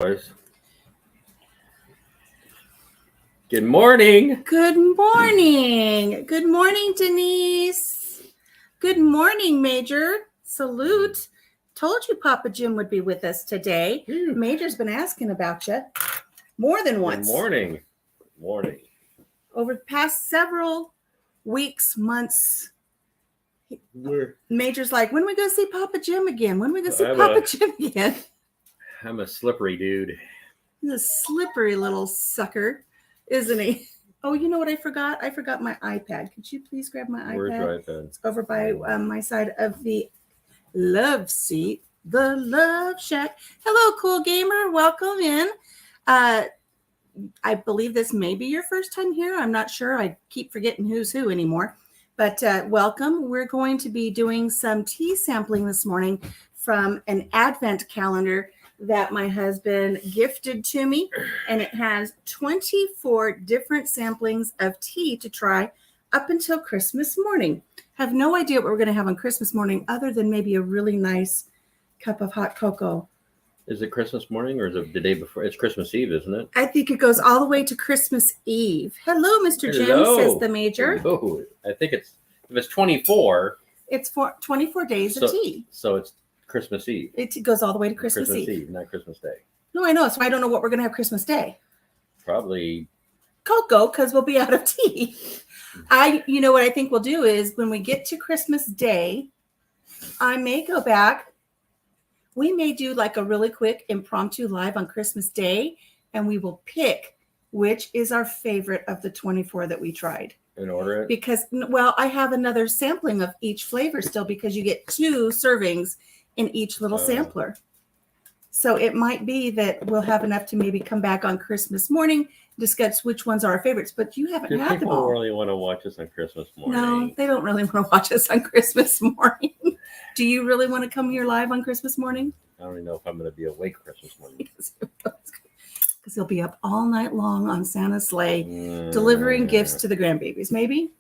Good morning. Good morning. Good morning, Denise. Good morning, Major. Salute. Told you Papa Jim would be with us today. Major's been asking about you more than once. Good morning. Good morning. Over the past several weeks, months, Major's like, when are we going to see Papa Jim again? When are we going to see Papa Jim again? I'm a slippery dude. He's a slippery little sucker, isn't he? Oh, you know what I forgot? I forgot my iPad. Could you please grab my iPad? Where's your iPad? It's over by my side of the love seat, the love shack. Hello, cool gamer. Welcome in. I believe this may be your first time here. I'm not sure. I keep forgetting who's who anymore. But welcome. We're going to be doing some tea sampling this morning from an advent calendar that my husband gifted to me, and it has 24 different samplings of tea to try up until Christmas morning. Have no idea what we're going to have on Christmas morning other than maybe a really nice cup of hot cocoa. Is it Christmas morning or is it the day before? It's Christmas Eve, isn't it? I think it goes all the way to Christmas Eve. Hello, Mr. Jim, says the Major. Hello. I think if it's 24. It's for 24 days of tea. So it's Christmas Eve. It goes all the way to Christmas Eve, not Christmas Day. No, I know. So I don't know what we're going to have Christmas Day. Probably cocoa, because we'll be out of tea. You know what I think we'll do is when we get to Christmas Day, I may go back. We may do like a really quick impromptu live on Christmas Day, and we will pick which is our favorite of the 24 that we tried. And order it? Because, well, I have another sampling of each flavor still because you get 2 servings in each little sampler. So it might be that we'll have enough to maybe come back on Christmas morning, discuss which ones are our favorites, but you haven't had them all. People really want to watch us on Christmas morning? No, they don't really want to watch us on Christmas morning. Do you really want to come here live on Christmas morning? I don't even know if I'm going to be awake Christmas morning. Because he'll be up all night long on Santa's sleigh, delivering gifts to the grandbabies. Maybe?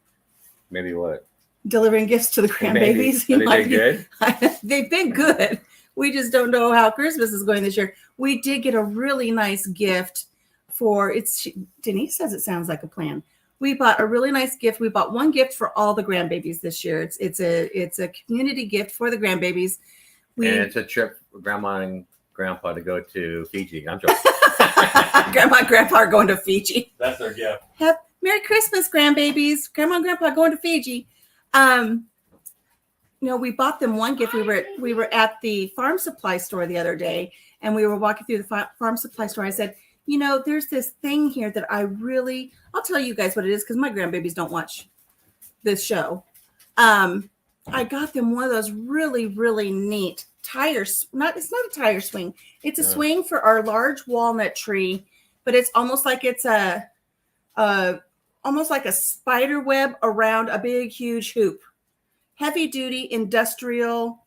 Maybe what? Delivering gifts to the grandbabies. Are they good? They've been good. We just don't know how Christmas is going this year. We did get a really nice gift for Denise says it sounds like a plan. We bought a really nice gift. We bought one gift for all the grandbabies this year. It's a community gift for the grandbabies. And it's a trip for Grandma and Grandpa to go to Fiji. I'm joking. Grandma and Grandpa are going to Fiji. That's their gift. Merry Christmas, grandbabies. Grandma and Grandpa are going to Fiji. We bought them one gift. We were at the farm supply store the other day, and we were walking through the farm supply store. I said, there's this thing here that I'll tell you guys what it is because my grandbabies don't watch this show. I got them one of those really, really neat tires. It's not a tire swing. It's a swing for our large walnut tree, but it's almost like it's almost like a spider web around a big, huge hoop. Heavy duty industrial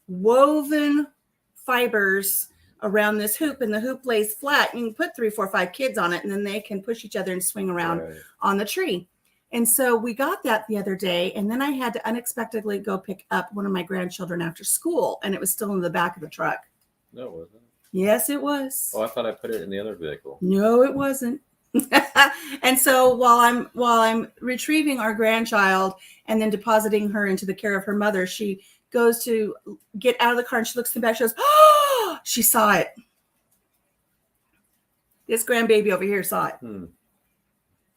woven fibers around this hoop, and the hoop lays flat. You can put 3, 4, 5 kids on it, and then they can push each other and swing around on the tree. And so we got that the other day, and then I had to unexpectedly go pick up one of my grandchildren after school, and it was still in the back of the truck. No, it wasn't. Yes, it was. Oh, I thought I put it in the other vehicle. No, it wasn't. And so while I'm retrieving our grandchild and then depositing her into the care of her mother, she goes to get out of the car and she looks in the back. She goes, "Oh!" She saw it. This grandbaby over here saw it.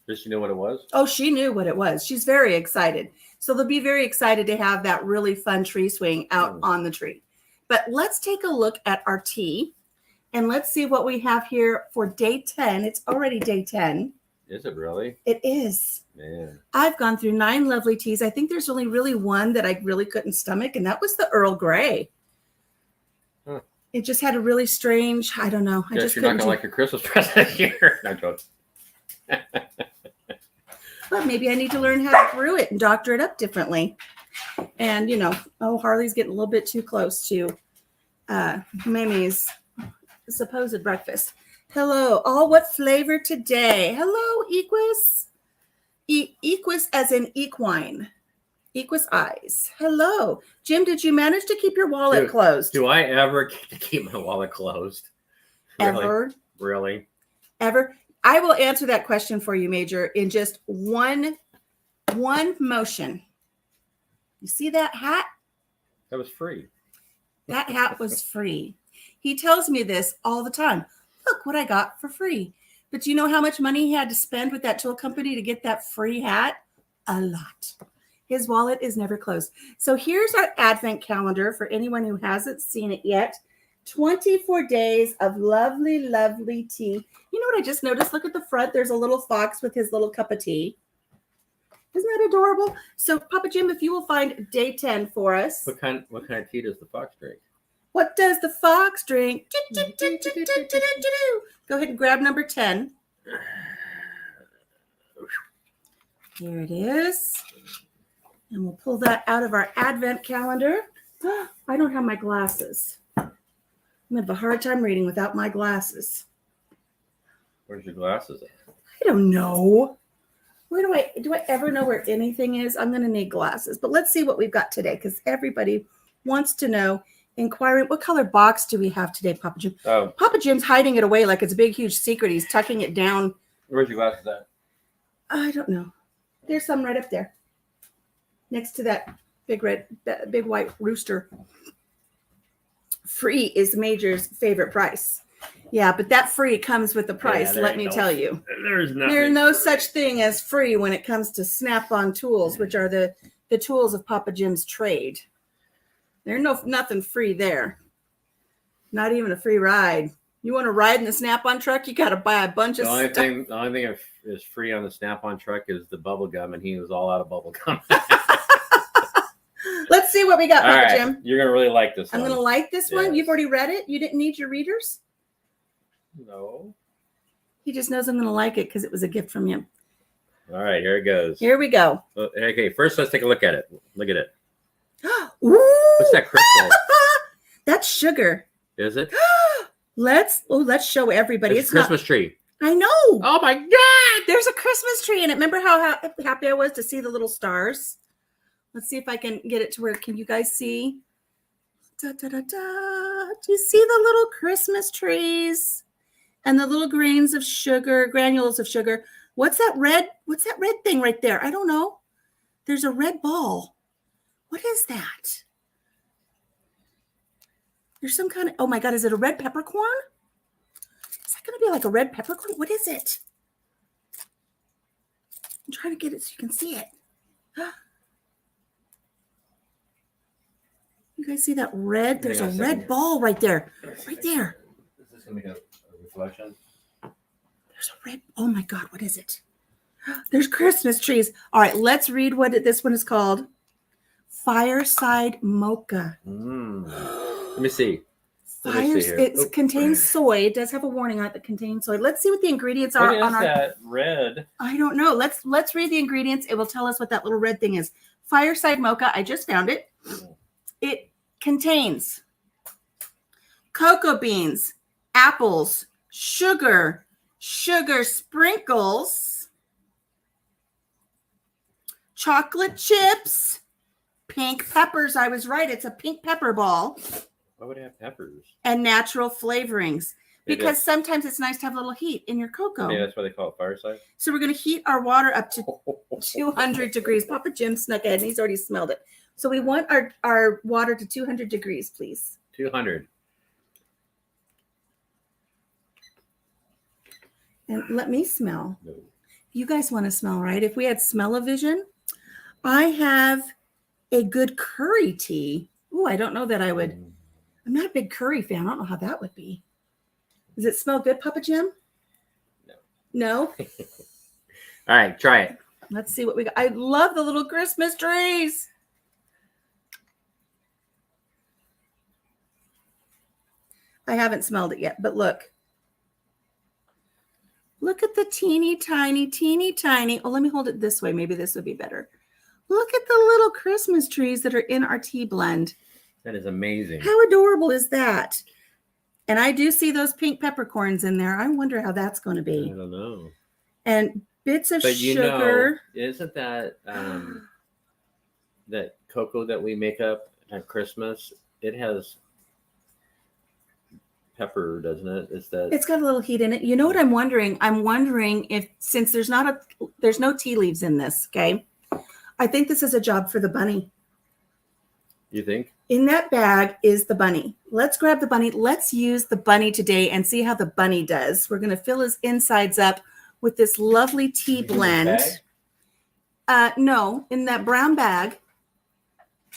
Did she know what it was? Oh, she knew what it was. She's very excited. So they'll be very excited to have that really fun tree swing out on the tree. But let's take a look at our tea. And let's see what we have here for day 10. It's already day 10. Is it really? It is. Man. I've gone through 9 lovely teas. I think there's only really one that I really couldn't stomach, and that was the Earl Grey. Huh. It just had a really strange, I don't know. You're not going to like your Christmas present here. No joke. But maybe I need to learn how to brew it and doctor it up differently. And, Harley's getting a little bit too close to Mimi's supposed breakfast. Hello, all. What flavor today? Hello, Equus. Equus as in equine. Equus eyes. Hello, Jim. Did you manage to keep your wallet closed? Do I ever get to keep my wallet closed? ever? Really? Ever? I will answer that question for you, Major, in just one motion. You see that hat? That was free. That hat was free. He tells me this all the time. Look what I got for free. But do you know how much money he had to spend with that tool company to get that free hat? A lot. His wallet is never closed. So here's our advent calendar for anyone who hasn't seen it yet. 24 days of lovely, lovely tea. You know what I just noticed? Look at the front. There's a little fox with his little cup of tea. Isn't that adorable? So, Papa Jim, if you will find day 10 for us. What kind of tea does the fox drink? What does the fox drink? Go ahead and grab number 10. Here it is. And we'll pull that out of our advent calendar. I don't have my glasses. I'm going to have a hard time reading without my glasses. Where's your glasses at? I don't know. Where do I ever know where anything is? I'm going to need glasses. But let's see what we've got today, because everybody wants to know, inquiring, what color box do we have today, Papa Jim? Oh. Papa Jim's hiding it away like it's a big, huge secret. He's tucking it down. Where's your glasses at? I don't know. There's some right up there, next to that big white rooster. Free is Major's favorite price. Yeah, but that free comes with the price, let me tell you. There's no such thing as free when it comes to Snap-on tools, which are the tools of Papa Jim's trade. There's nothing free there. Not even a free ride. You want to ride in the Snap-on truck, you got to buy a bunch of stuff. The only thing is free on the Snap-on truck is the bubble gum, and he was all out of bubble gum. Let's see what we got, Papa Jim. You're going to really like this one. I'm going to like this one. You've already read it? You didn't need your readers? No. He just knows I'm going to like it because it was a gift from him. All right, here it goes. Here we go. Okay, first let's take a look at it. Look at it. Ooh. What's that crystal? That's sugar. Is it? Let's show everybody. It's a Christmas tree. I know. Oh my God! There's a Christmas tree in it. Remember how happy I was to see the little stars? Let's see if I can get it to where, can you guys see? Da, da, da, da. Do you see the little Christmas trees and the little granules of sugar? What's that red thing right there? I don't know. There's a red ball. What is that? There's some kind of, oh my God, is it a red peppercorn? Is that going to be like a red peppercorn? What is it? I'm trying to get it so you can see it. You guys see that red? There's a red ball right there. Right there. Is this going to be a reflection? There's a red, oh my God, what is it? There's Christmas trees. All right, let's read what this one is called. Fireside Mocha. Let me see. It contains soy. It does have a warning on it that contains soy. Let's see what the ingredients are. What is that red? I don't know. Let's read the ingredients. It will tell us what that little red thing is. Fireside Mocha. I just found it. It contains cocoa beans, apples, sugar sprinkles, chocolate chips, pink peppers. I was right. It's a pink pepper ball. Why would it have peppers? And natural flavorings. Because sometimes it's nice to have a little heat in your cocoa. Yeah, that's why they call it fireside. So we're going to heat our water up to 200 degrees. Papa Jim snuck ahead and he's already smelled it. So we want our water to 200 degrees, please. 200. And let me smell. No. You guys want to smell, right? If we had smell-o-vision, I have a good curry tea. Ooh, I don't know that I would. I'm not a big curry fan. I don't know how that would be. Does it smell good, Papa Jim? No. No? All right, try it. Let's see what we got. I love the little Christmas trees. I haven't smelled it yet, but look. Look at the teeny tiny. Oh, let me hold it this way. Maybe this would be better. Look at the little Christmas trees that are in our tea blend. That is amazing. How adorable is that? And I do see those pink peppercorns in there. I wonder how that's going to be. I don't know. And bits of but sugar. Isn't that that cocoa that we make up at Christmas? It has pepper, doesn't it? It's got a little heat in it. You know what I'm wondering? I'm wondering if, since there's no tea leaves in this, okay? I think this is a job for the bunny. You think? In that bag is the bunny. Let's grab the bunny. Let's use the bunny today and see how the bunny does. We're going to fill his insides up with this lovely tea blend. No, in that brown bag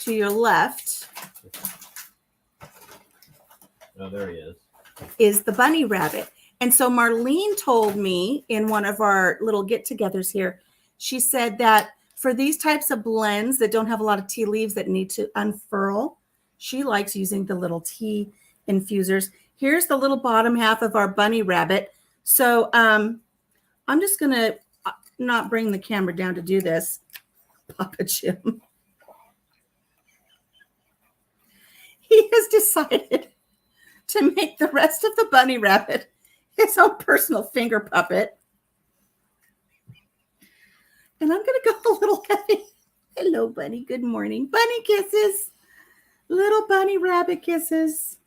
to your left. Oh, there he is the bunny rabbit. And so Marlene told me in one of our little get-togethers here, she said that for these types of blends that don't have a lot of tea leaves that need to unfurl, she likes using the little tea infusers. Here's the little bottom half of our bunny rabbit. So I'm just going to not bring the camera down to do this. Papa Jim. He has decided to make the rest of the bunny rabbit his own personal finger puppet. And I'm going to go a little heavy. Hello, bunny. Good morning. Bunny kisses. Little bunny rabbit kisses.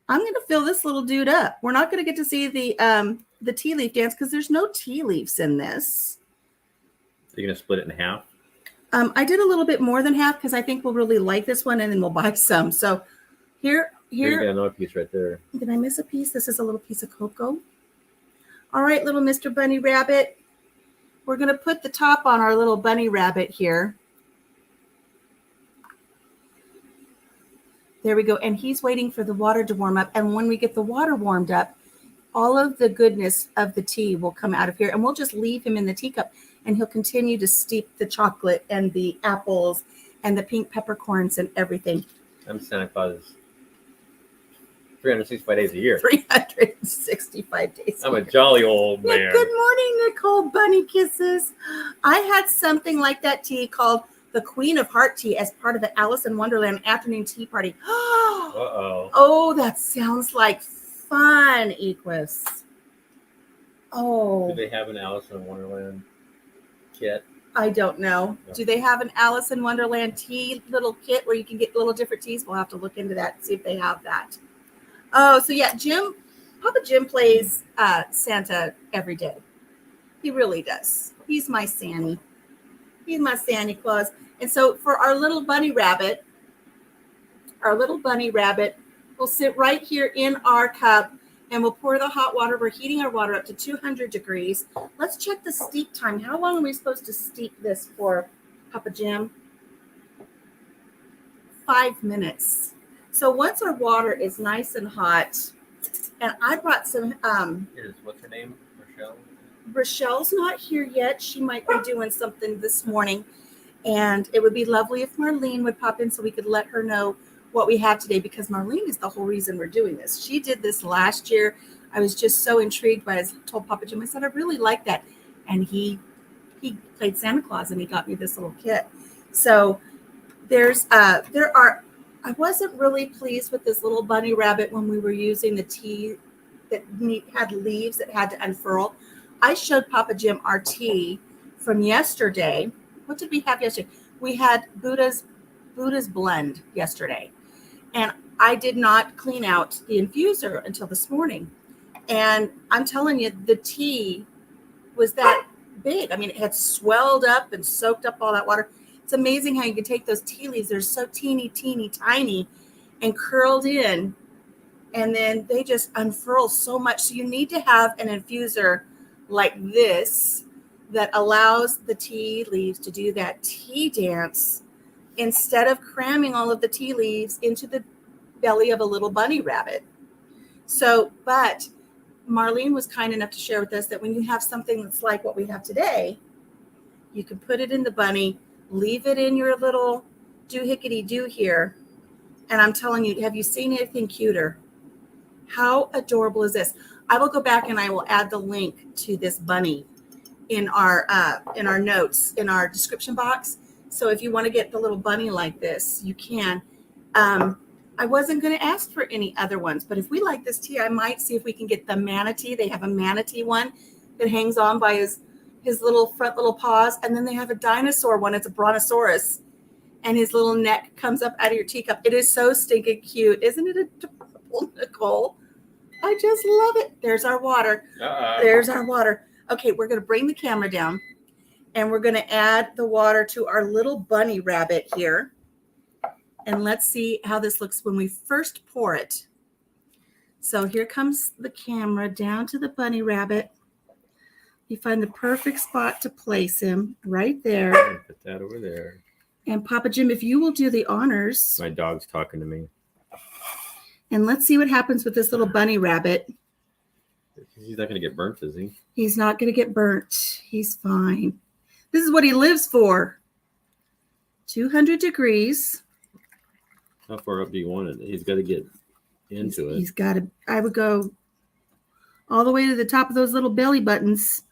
I'm going to fill this little dude up. We're not going to get to see the tea leaf dance because there's no tea leaves in this. You're going to split it in half? I did a little bit more than half because I think we'll really like this one, and then we'll buy some. So here. You got another piece right there. Did I miss a piece? This is a little piece of cocoa. All right, little Mr. Bunny Rabbit. We're going to put the top on our little bunny rabbit here. There we go. And he's waiting for the water to warm up. And when we get the water warmed up, all of the goodness of the tea will come out of here. And we'll just leave him in the teacup. And he'll continue to steep the chocolate and the apples and the pink peppercorns and everything. I'm Santa Claus 365 days a year. 365 days. I'm a jolly old man. Good morning, Nicole. Bunny kisses. I had something like that tea called the Queen of Heart tea as part of the Alice in Wonderland afternoon tea party. Uh-oh. Oh, that sounds like fun, Equus. Oh. Do they have an Alice in Wonderland kit? I don't know. No. Do they have an Alice in Wonderland tea little kit where you can get little different teas? We'll have to look into that and see if they have that. Oh, so yeah, Papa Jim plays Santa every day. He really does. He's my Santy. He's my Santa Claus. And so for our little bunny rabbit will sit right here in our cup, and we'll pour the hot water. We're heating our water up to 200 degrees. Let's check the steep time. How long are we supposed to steep this for, Papa Jim? 5 minutes. So once our water is nice and hot, and I brought some. What's her name? Rochelle? Rochelle's not here yet. She might be doing something this morning. And it would be lovely if Marlene would pop in so we could let her know what we have today, because Marlene is the whole reason we're doing this. She did this last year. I was just so intrigued by it. I told Papa Jim, I said, I really like that. And he played Santa Claus and he got me this little kit. So I wasn't really pleased with this little bunny rabbit when we were using the tea that had leaves that had to unfurl. I showed Papa Jim our tea from yesterday. What did we have yesterday? We had Buddha's blend yesterday. And I did not clean out the infuser until this morning. And I'm telling you, the tea was that big. I mean, it had swelled up and soaked up all that water. It's amazing how you can take those tea leaves. They're so teeny, tiny and curled in. And then they just unfurl so much. So you need to have an infuser like this that allows the tea leaves to do that tea dance instead of cramming all of the tea leaves into the belly of a little bunny rabbit. So, but Marlene was kind enough to share with us that when you have something that's like what we have today, you can put it in the bunny, leave it in your little doohickety-doo here. And I'm telling you, have you seen anything cuter? How adorable is this? I will go back and I will add the link to this bunny in our notes, in our description box. So if you want to get the little bunny like this, you can. I wasn't going to ask for any other ones, but if we like this tea, I might see if we can get the manatee. They have a manatee one that hangs on by his little front little paws. And then they have a dinosaur one. It's a brontosaurus. And his little neck comes up out of your teacup. It is so stinking cute. Isn't it adorable, Nicole? I just love it. There's our water. There's our water. Okay, we're going to bring the camera down and we're going to add the water to our little bunny rabbit here. And let's see how this looks when we first pour it. So here comes the camera down to the bunny rabbit. You find the perfect spot to place him right there. Put that over there. And Papa Jim, if you will do the honors. My dog's talking to me. And let's see what happens with this little bunny rabbit. He's not going to get burnt, is he? He's not going to get burnt. He's fine. This is what he lives for. 200 degrees. How far up do you want it? He's got to get into it. He's got to, I would go all the way to the top of those little belly buttons.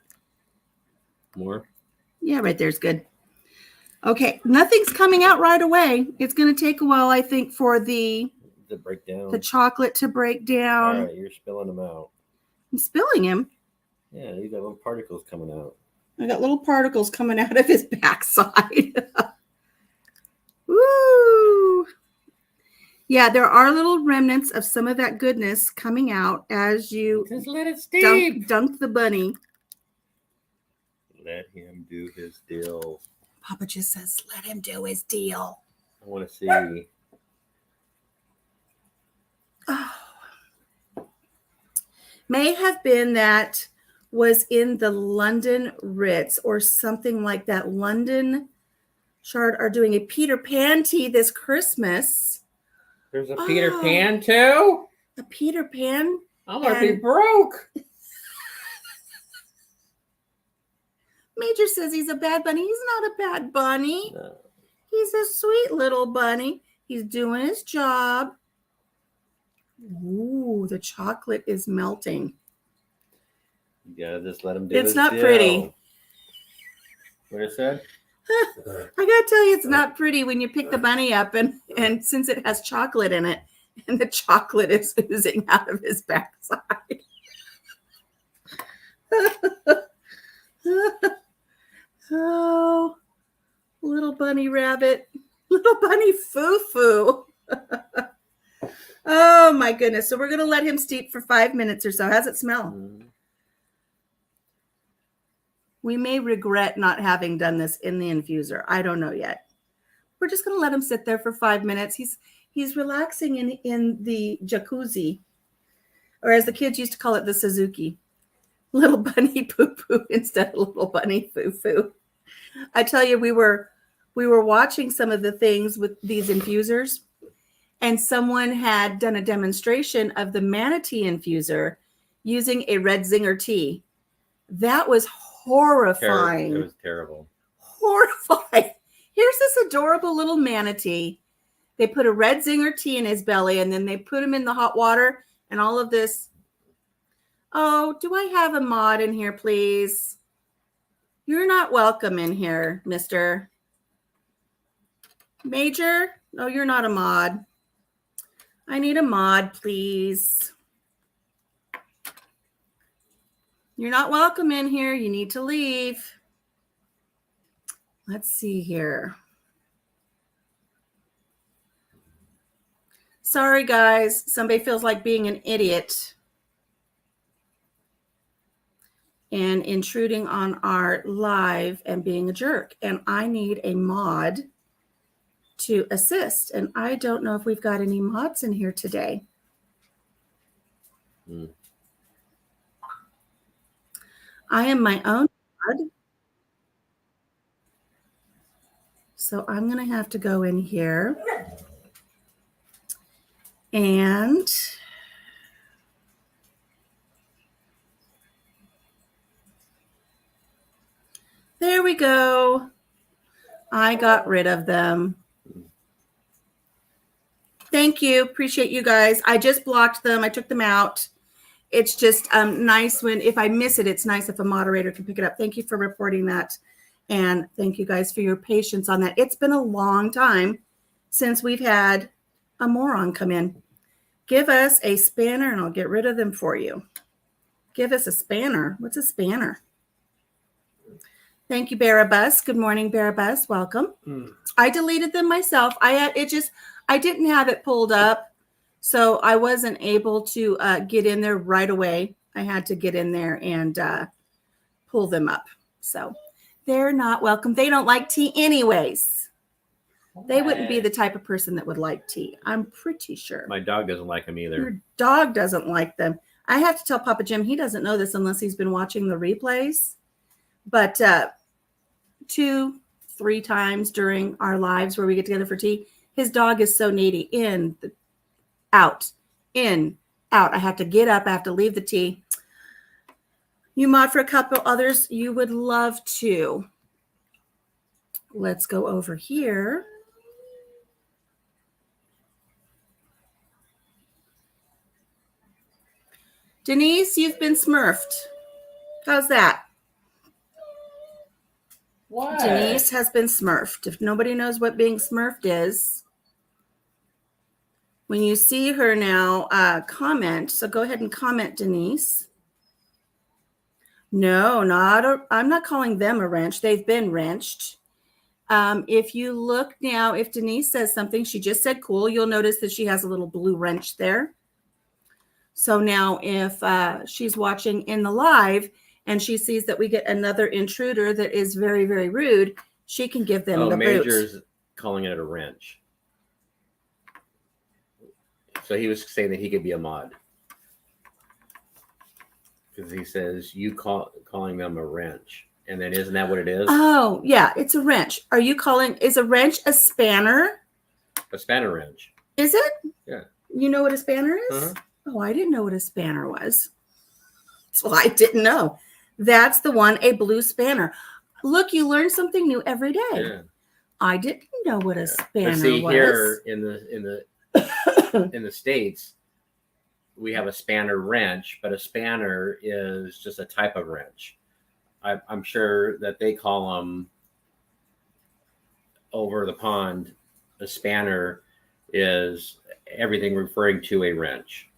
More? Yeah, right there's good. Okay, nothing's coming out right away. It's going to take a while, I think, for the break down. The chocolate to break down. All right, you're spilling them out. I'm spilling him. Yeah, you got little particles coming out. I got little particles coming out of his backside. Woo! Yeah, there are little remnants of some of that goodness coming out as you just let it steep. Dunk the bunny. Let him do his deal. Papa just says, let him do his deal. I want to see. Oh. May have been that was in the London Ritz or something like that. London Shard are doing a Peter Pan tea this Christmas. There's a Peter Pan too? A Peter Pan? I'm going to be broke. Major says he's a bad bunny. He's not a bad bunny. No. He's a sweet little bunny. He's doing his job. Ooh, the chocolate is melting. You gotta just let him do it. It's not pretty. What it said? I gotta tell you, it's not pretty when you pick the bunny up and since it has chocolate in it and the chocolate is oozing out of his backside. Oh, little bunny rabbit, little bunny foo-foo. Oh my goodness. So we're going to let him steep for 5 minutes or so. How's it smell? Mm. We may regret not having done this in the infuser. I don't know yet. We're just going to let him sit there for 5 minutes. He's relaxing in the jacuzzi, or as the kids used to call it, the Suzuki. Little bunny poo-poo instead of little bunny foo-foo. I tell you, we were watching some of the things with these infusers, and someone had done a demonstration of the manatee infuser using a red zinger tea. That was horrifying. It was terrible. Horrifying. Here's this adorable little manatee. They put a red zinger tea in his belly, and then they put him in the hot water, and all of this. Oh, do I have a mod in here, please? You're not welcome in here, Mr. Major. No, you're not a mod. I need a mod, please. You're not welcome in here. You need to leave. Let's see here. Sorry, guys. Somebody feels like being an idiot and intruding on our live and being a jerk. And I need a mod to assist. And I don't know if we've got any mods in here today. I am my own mod. So I'm going to have to go in here and there we go. I got rid of them. Thank you. Appreciate you guys. I just blocked them. I took them out. It's just nice when, if I miss it, it's nice if a moderator can pick it up. Thank you for reporting that. And thank you guys for your patience on that. It's been a long time since we've had a moron come in. Give us a spanner and I'll get rid of them for you. Give us a spanner. What's a spanner? Thank you, Barabus. Good morning, Barabus. Welcome. I deleted them myself. I didn't have it pulled up. So I wasn't able to get in there right away. I had to get in there and pull them up. So they're not welcome. They don't like tea anyways. They wouldn't be the type of person that would like tea. I'm pretty sure. My dog doesn't like them either. Your dog doesn't like them. I have to tell Papa Jim, he doesn't know this unless he's been watching the replays. But 2-3 times during our lives where we get together for tea, his dog is so needy. Out. I have to get up. I have to leave the tea. You mod for a couple others you would love to. Let's go over here. Denise, you've been smurfed. How's that? What? Denise has been smurfed. If nobody knows what being smurfed is, when you see her now, comment. So go ahead and comment, Denise. No, I'm not calling them a wrench. They've been wrenched. If you look now, if Denise says something, she just said cool, you'll notice that she has a little blue wrench there. So now if she's watching in the live and she sees that we get another intruder that is very, very rude, she can give them the Major's boot. calling it a wrench. So he was saying that he could be a mod. Because he says you calling them a wrench. And then isn't that what it is? Oh, yeah, it's a wrench. Is a wrench a spanner? A spanner wrench. Is it? Yeah. You know what a spanner is? Uh-huh. Oh, I didn't know what a spanner was. So I didn't know. That's the one, a blue spanner. Look, you learn something new every day. Yeah. I didn't know what a spanner but see, was. Here in the States, we have a spanner wrench, but a spanner is just a type of wrench. I'm sure that they call them over the pond. A spanner is everything referring to a wrench.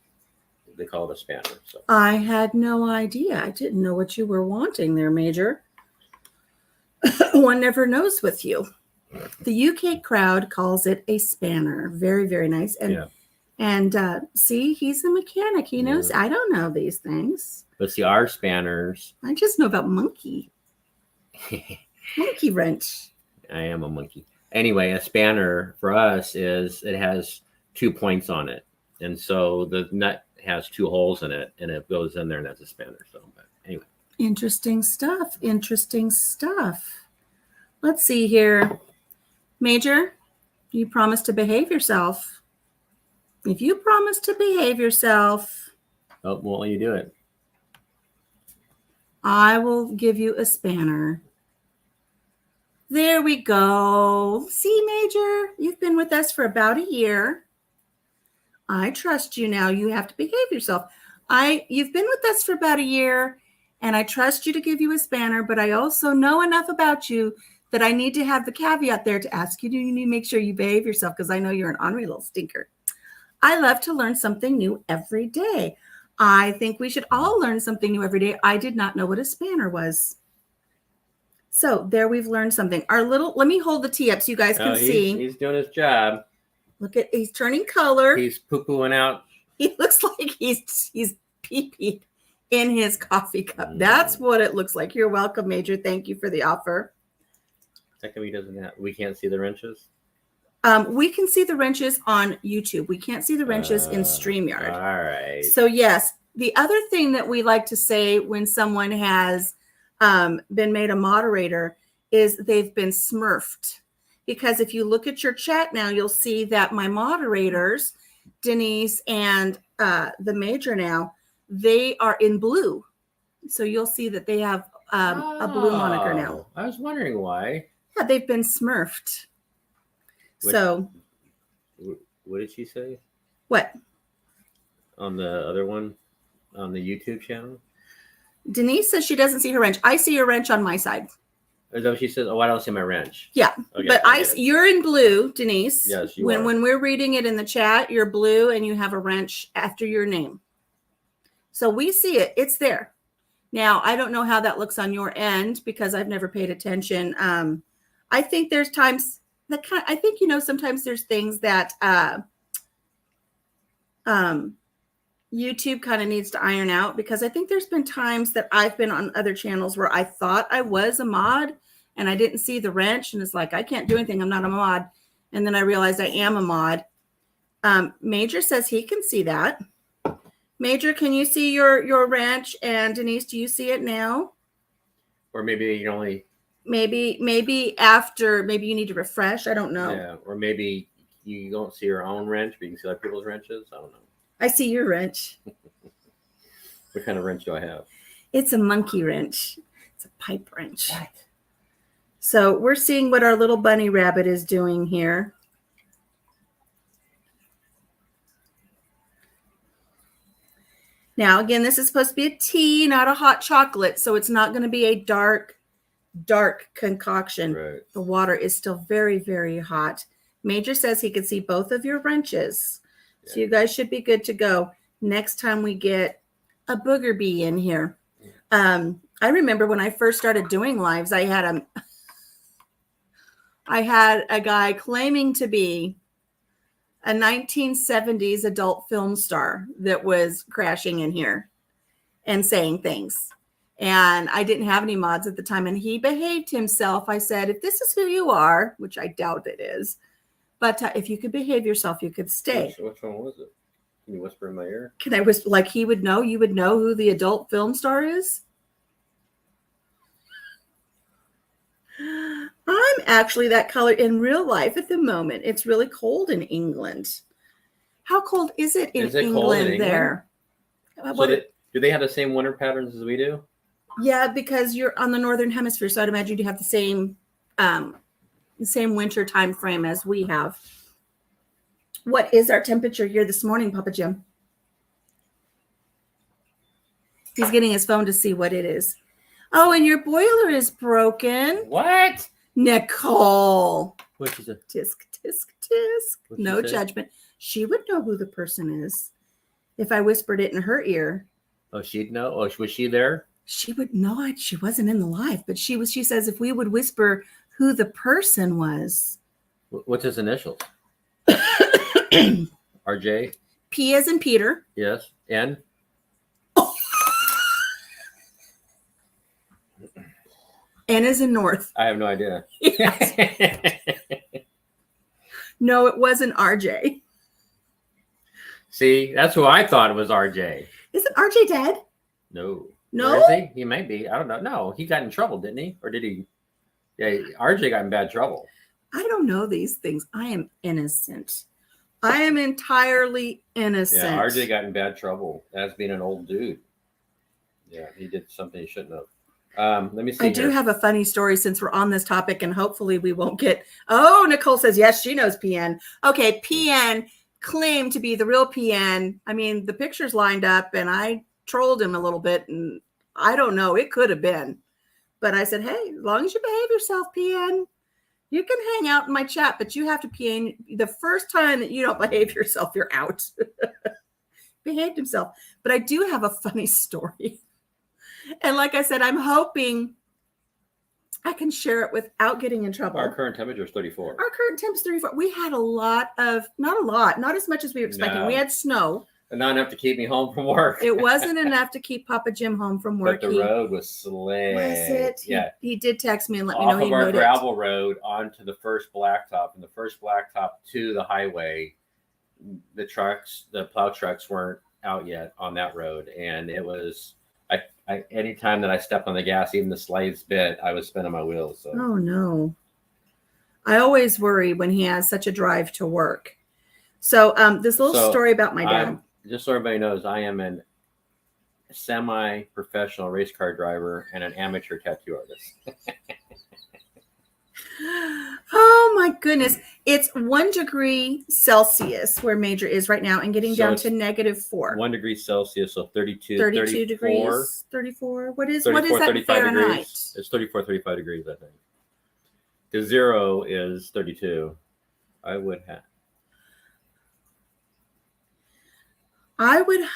They call it a spanner. So I had no idea. I didn't know what you were wanting there, Major. One never knows with you. The UK crowd calls it a spanner. Very, very nice. And see, he's a mechanic. He knows. I don't know these things. But see, our spanners. I just know about monkey. Monkey wrench. I am a monkey. Anyway, a spanner for us it has 2 points on it. And so the nut has 2 holes in it and it goes in there and that's a spanner. So but anyway. Interesting stuff. Interesting stuff. Let's see here. Major, you promise to behave yourself. If you promise to behave yourself, Won't you do it? I will give you a spanner. There we go. See, Major, you've been with us for about a year. I trust you now. You have to behave yourself. You've been with us for about a year, and I trust you to give you a spanner, but I also know enough about you that I need to have the caveat there to ask you, do you need to make sure you behave yourself? Because I know you're an ornery little stinker. I love to learn something new every day. I think we should all learn something new every day. I did not know what a spanner was. So there we've learned something. Let me hold the tea up so you guys can see. He's doing his job. Look at, he's turning color. He's poo-pooing out. He looks like he's pee-peed in his coffee cup. That's what it looks like. You're welcome, Major. Thank you for the offer. How come we can't see the wrenches? We can see the wrenches on YouTube. We can't see the wrenches in StreamYard. All right. So yes, the other thing that we like to say when someone has been made a moderator is they've been smurfed. Because if you look at your chat now, you'll see that my moderators, Denise and the Major now, they are in blue. So you'll see that they have a blue moniker now. I was wondering why. Yeah, they've been smurfed. What did she say? What? On the other one? On the YouTube channel? Denise says she doesn't see her wrench. I see your wrench on my side. Is that what she says? Oh, I don't see my wrench. Yeah, okay, but you're in blue, Denise. Yes, you are. When we're reading it in the chat, you're blue and you have a wrench after your name. So we see it. It's there. Now, I don't know how that looks on your end because I've never paid attention. I think there's times that sometimes there's things that YouTube kind of needs to iron out, because I think there's been times that I've been on other channels where I thought I was a mod and I didn't see the wrench, and it's like, I can't do anything. I'm not a mod. And then I realized I am a mod. Major says he can see that. Major, can you see your wrench? And Denise, do you see it now? Or maybe you only. Maybe after, maybe you need to refresh. I don't know. Yeah, or maybe you don't see your own wrench, but you can see other people's wrenches. I don't know. I see your wrench. What kind of wrench do I have? It's a monkey wrench. It's a pipe wrench. What? So we're seeing what our little bunny rabbit is doing here. Now, again, this is supposed to be a tea, not a hot chocolate. So it's not going to be a dark concoction. Right. The water is still very, very hot. Major says he can see both of your wrenches. Yeah. So you guys should be good to go next time we get a booger bee in here. I remember when I first started doing lives, I had a guy claiming to be a 1970s adult film star that was crashing in here and saying things. And I didn't have any mods at the time, and he behaved himself. I said, if this is who you are, which I doubt it is, but if you could behave yourself, you could stay. Which one was it? Can you whisper in my ear? Can I whisper, like he would know? You would know who the adult film star is? I'm actually that color in real life at the moment. It's really cold in England. How cold is it in England there? So do they have the same winter patterns as we do? Yeah, because you're on the northern hemisphere, so I'd imagine you have the same winter time frame as we have. What is our temperature here this morning, Papa Jim? He's getting his phone to see what it is. Oh, and your boiler is broken. What? Nicole. What she said? Tisk, tisk, tisk. No judgment. She would know who the person is if I whispered it in her ear. Oh, she'd know? Oh, was she there? She would know it. She wasn't in the live, but she says if we would whisper who the person was. What's his initials? RJ? P as in Peter. Yes. N? N as in North. I have no idea. Yes. No, it wasn't RJ. See, that's who I thought it was RJ. Isn't RJ dead? No. No? Or is he? He might be. I don't know. No, he got in trouble, didn't he? Or did he? Yeah, RJ got in bad trouble. I don't know these things. I am innocent. I am entirely innocent. Yeah, RJ got in bad trouble as being an old dude. Yeah, he did something he shouldn't have. Let me see. I do have a funny story since we're on this topic, and hopefully we won't get. Oh, Nicole says yes, she knows PN. Okay, PN claimed to be the real PN. I mean, the pictures lined up, and I trolled him a little bit, and I don't know. It could have been, but I said, hey, as long as you behave yourself, PN, you can hang out in my chat, but you have to PN. The first time that you don't behave yourself, you're out. Behaved himself, but I do have a funny story. And like I said, I'm hoping I can share it without getting in trouble. Our current temperature is 34. Our current temp is 34. We had not as much as we were expecting. No. We had snow. And not enough to keep me home from work. It wasn't enough to keep Papa Jim home from work. But the road was slick. Was it? Yeah. He did text me and let me know he off of our mowed gravel road onto the first blacktop, and the first blacktop to the highway. The plow trucks weren't out yet on that road, and it was. Any time that I stepped on the gas, even the slightest bit, I was spinning my wheels. So. Oh no! I always worry when he has such a drive to work. So this little story about my dad. Just so everybody knows, I am a semi-professional race car driver and an amateur tattoo artist. Oh my goodness. It's 1 degree Celsius where Major is right now and getting down to -4. 1 degree Celsius, so 32 degrees. 34. What is 34, that 35 Fahrenheit? degrees. It's 34, 35 degrees, I think. Because 0 is 32. I was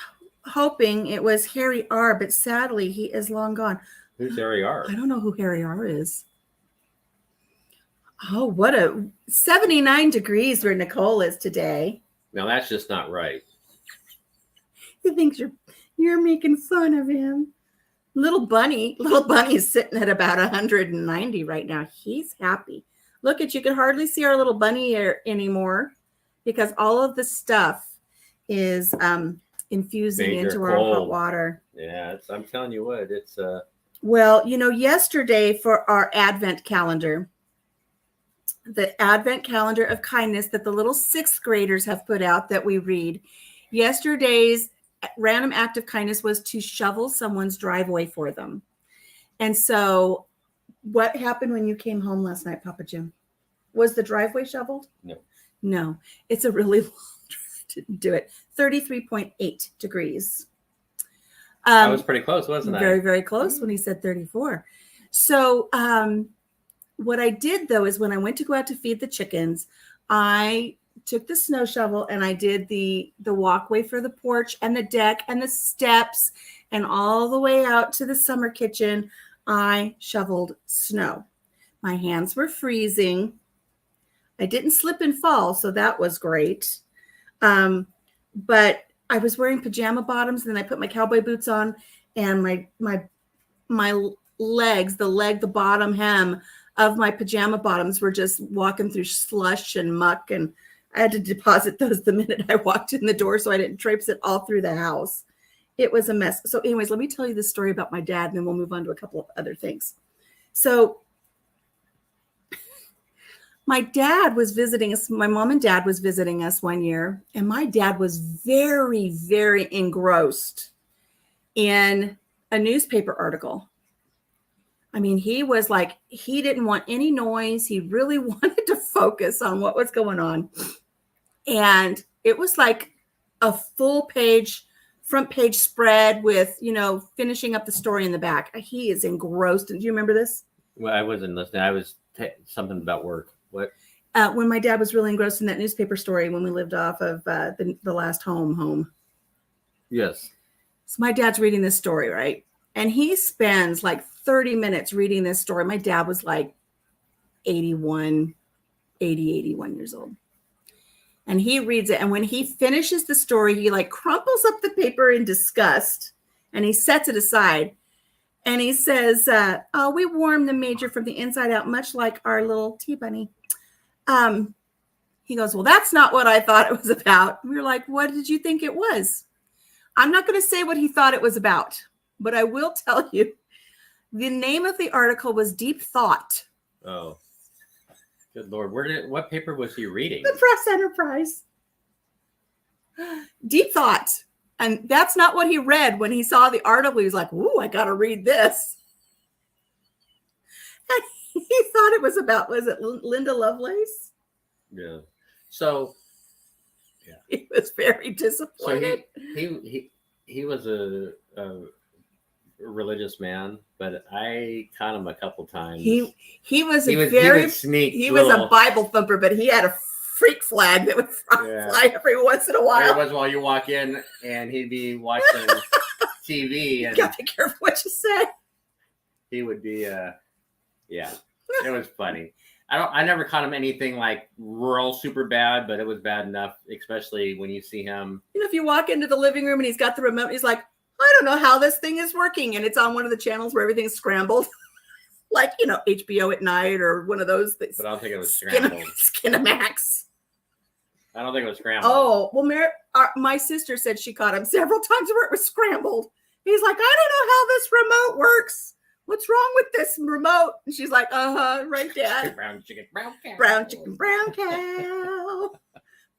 hoping it was Harry R, but sadly he is long gone. Who's Harry R? I don't know who Harry R is. Oh, what a 79 degrees where Nicole is today. Now that's just not right. He thinks you're making fun of him. Little bunny is sitting at about 190 right now. He's happy. Look at you can hardly see our little bunny anymore because all of the stuff is infusing into our hot water. Yeah, I'm telling you what, it's well, yesterday for our Advent calendar, the Advent calendar of kindness that the little sixth graders have put out that we read. Yesterday's random act of kindness was to shovel someone's driveway for them. And so what happened when you came home last night, Papa Jim? Was the driveway shoveled? No. It's a really long drive to do it. 33.8 degrees. That was pretty close, wasn't it? Very, very close when he said 34. So what I did, though, is when I went to go out to feed the chickens, I took the snow shovel and I did the walkway for the porch and the deck and the steps and all the way out to the summer kitchen. I shoveled snow. My hands were freezing. I didn't slip and fall, so that was great. But I was wearing pajama bottoms, and then I put my cowboy boots on, and my legs, the bottom hem of my pajama bottoms were just walking through slush and muck, and I had to deposit those the minute I walked in the door so I didn't traipse it all through the house. It was a mess. So anyways, let me tell you the story about my dad, and then we'll move on to a couple of other things. So my dad was visiting us. My mom and dad was visiting us one year, and my dad was very, very engrossed in a newspaper article. I mean, he was like, he didn't want any noise. He really wanted to focus on what was going on. And it was like a full page, front page spread with, finishing up the story in the back. He is engrossed. Do you remember this? Well, I wasn't listening. I was something about work. What? When my dad was really engrossed in that newspaper story when we lived off of the last home. Yes. So my dad's reading this story, right? And he spends like 30 minutes reading this story. My dad was like 81 years old. And he reads it. And when he finishes the story, he like crumples up the paper in disgust and he sets it aside. And he says, we warm the major from the inside out, much like our little tea bunny. He goes, well, that's not what I thought it was about. We were like, what did you think it was? I'm not going to say what he thought it was about, but I will tell you the name of the article was Deep Thought. Oh, good Lord. What paper was he reading? The Press Enterprise. Deep Thought. And that's not what he read when he saw the article. He was like, ooh, I got to read this. And he thought it was about, was it Linda Lovelace? Yeah. So, yeah. He was very disappointed. So he was a religious man, but I caught him a couple times. He was a Bible thumper, but he had a freak flag that would fly every once in a while. Every once in a while you walk in and he'd be watching TV and you gotta be careful what you say. He would be it was funny. I never caught him anything like real super bad, but it was bad enough, especially when you see him. If you walk into the living room and he's got the remote, he's like, I don't know how this thing is working. And it's on one of the channels where everything's scrambled. Like, HBO at night or one of those things. But I don't think it was scrambled. Skinamax. I don't think it was scrambled. Oh, well, my sister said she caught him several times where it was scrambled. He's like, I don't know how this remote works. What's wrong with this remote? And she's like, right, Dad. Brown chicken, brown cow. Brown chicken, brown cow.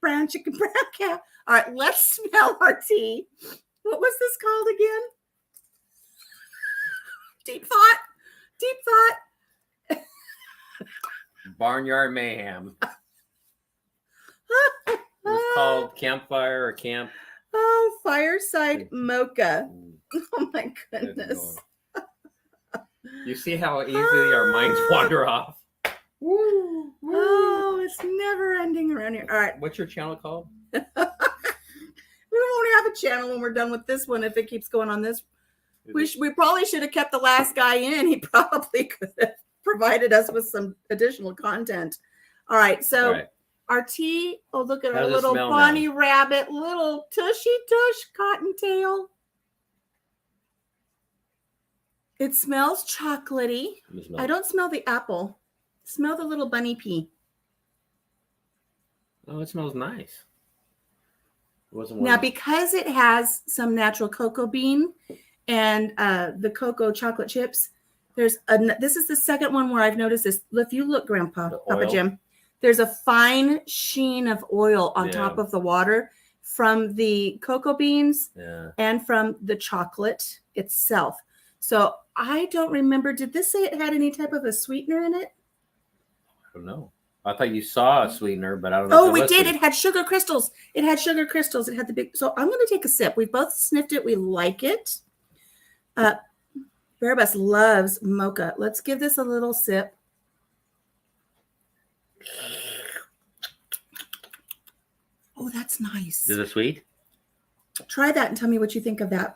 Brown chicken, brown cow. All right, let's smell our tea. What was this called again? Deep Thought. Deep Thought. Barnyard Mayhem. It was called Campfire or Camp. Oh, Fireside Mocha. Oh, my goodness. You see how easily our minds wander off? Woo, woo. Oh, it's never ending around here. All right. What's your channel called? We won't have a channel when we're done with this one if it keeps going on this. We probably should have kept the last guy in. He probably could have provided us with some additional content. All right. So Our tea. Oh, look at How our does it little smell bunny now? rabbit, little tushy tush cottontail. It smells chocolatey. I don't smell the apple. Smell the little bunny pea. Oh, it smells nice. It wasn't Now, because it has some natural cocoa bean and the cocoa chocolate chips, this is the second one where I've noticed this. If you look, Papa Jim, there's a fine sheen of oil on top of the water from the cocoa beans and from the chocolate itself. So I don't remember. Did this say it had any type of a sweetener in it? I don't know. I thought you saw a sweetener, but I don't know. Oh, we did. It had sugar crystals. It had sugar crystals. It had the big. So I'm going to take a sip. We both sniffed it. We like it. BAAACCCCKKKK loves mocha. Let's give this a little sip. Oh, that's nice. Is it sweet? Try that and tell me what you think of that.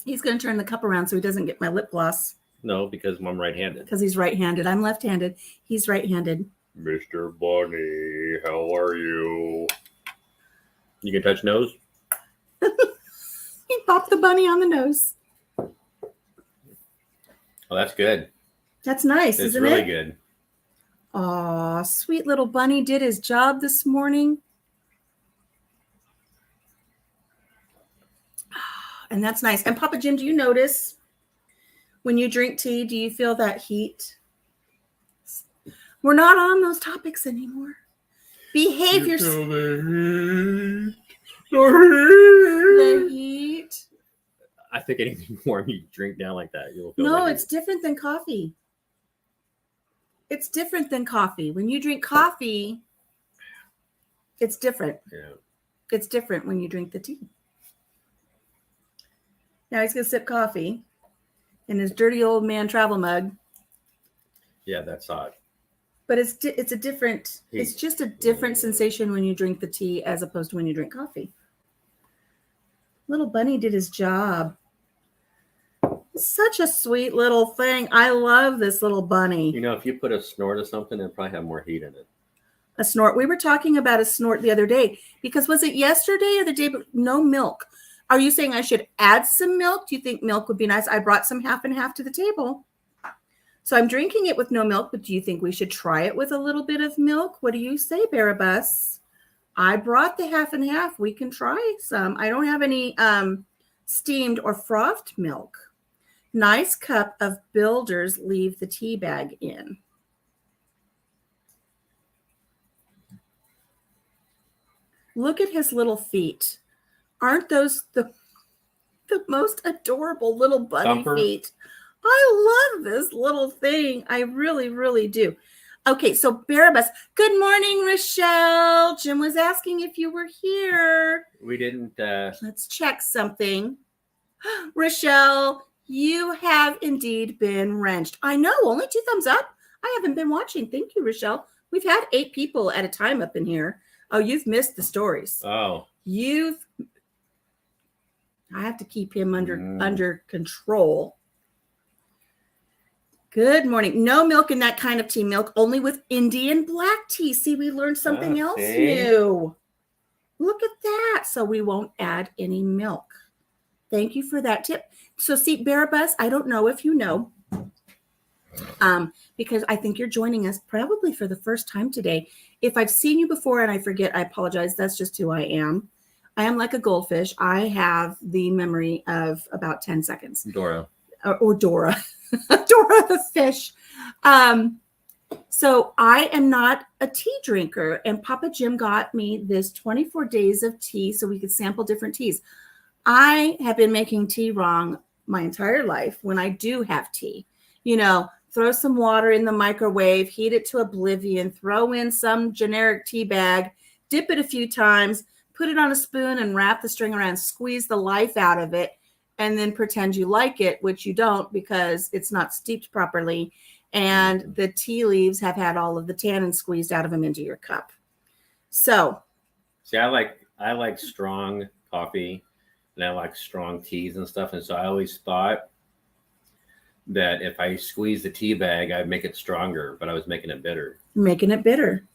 He's going to turn the cup around so he doesn't get my lip gloss. No, because I'm right-handed. Because he's right-handed. I'm left-handed. He's right-handed. Mr. Bunny, how are you? You can touch nose? He popped the bunny on the nose. Oh, that's good. That's nice, isn't it? It's really good. Aw, sweet little bunny did his job this morning. And that's nice. And Papa Jim, do you notice when you drink tea, do you feel that heat? We're not on those topics anymore. Behave yourself. The heat. I think anything warm you drink down like that, you'll feel. No, it's different than coffee. It's different than coffee. When you drink coffee, it's different. Yeah. It's different when you drink the tea. Now he's going to sip coffee in his dirty old man travel mug. Yeah, that's hot. But it's a different, it's just a different sensation when you drink the tea as opposed to when you drink coffee. Little bunny did his job. Such a sweet little thing. I love this little bunny. You know, if you put a snort of something, it'd probably have more heat in it. A snort. We were talking about a snort the other day because was it yesterday or the day? No milk. Are you saying I should add some milk? Do you think milk would be nice? I brought some half and half to the table. So I'm drinking it with no milk, but do you think we should try it with a little bit of milk? What do you say, BAAACCCCKKK? I brought the half and half. We can try some. I don't have any steamed or frothed milk. Nice cup of Builders leave the tea bag in. Look at his little feet. Aren't those the most adorable little bunny feet? I love this little thing. I really, really do. Okay, so BAAACCCCKKK. Good morning, Rochelle. Jim was asking if you were here. We didn't. Let's check something. Rochelle, you have indeed been wrenched. I know, only 2 thumbs up. I haven't been watching. Thank you, Rochelle. We've had 8 people at a time up in here. Oh, you've missed the stories. Oh. I have to keep him under control. Good morning. No milk in that kind of tea. Milk only with Indian black tea. See, we learned something else new. Look at that. So we won't add any milk. Thank you for that tip. So see, BAAACCCCKKK, I don't know if you know, because I think you're joining us probably for the first time today. If I've seen you before and I forget, I apologize. That's just who I am. I am like a goldfish. I have the memory of about 10 seconds. Dora. Or Dora. Dora the fish. So I am not a tea drinker, and Papa Jim got me this 24 days of tea so we could sample different teas. I have been making tea wrong my entire life when I do have tea. You know, throw some water in the microwave, heat it to oblivion, throw in some generic tea bag, dip it a few times, put it on a spoon and wrap the string around, squeeze the life out of it, and then pretend you like it, which you don't because it's not steeped properly. And the tea leaves have had all of the tannin squeezed out of them into your cup. So. See, I like strong coffee and I like strong teas and stuff. And so I always thought that if I squeeze the tea bag, I'd make it stronger, but I was making it bitter. Making it bitter.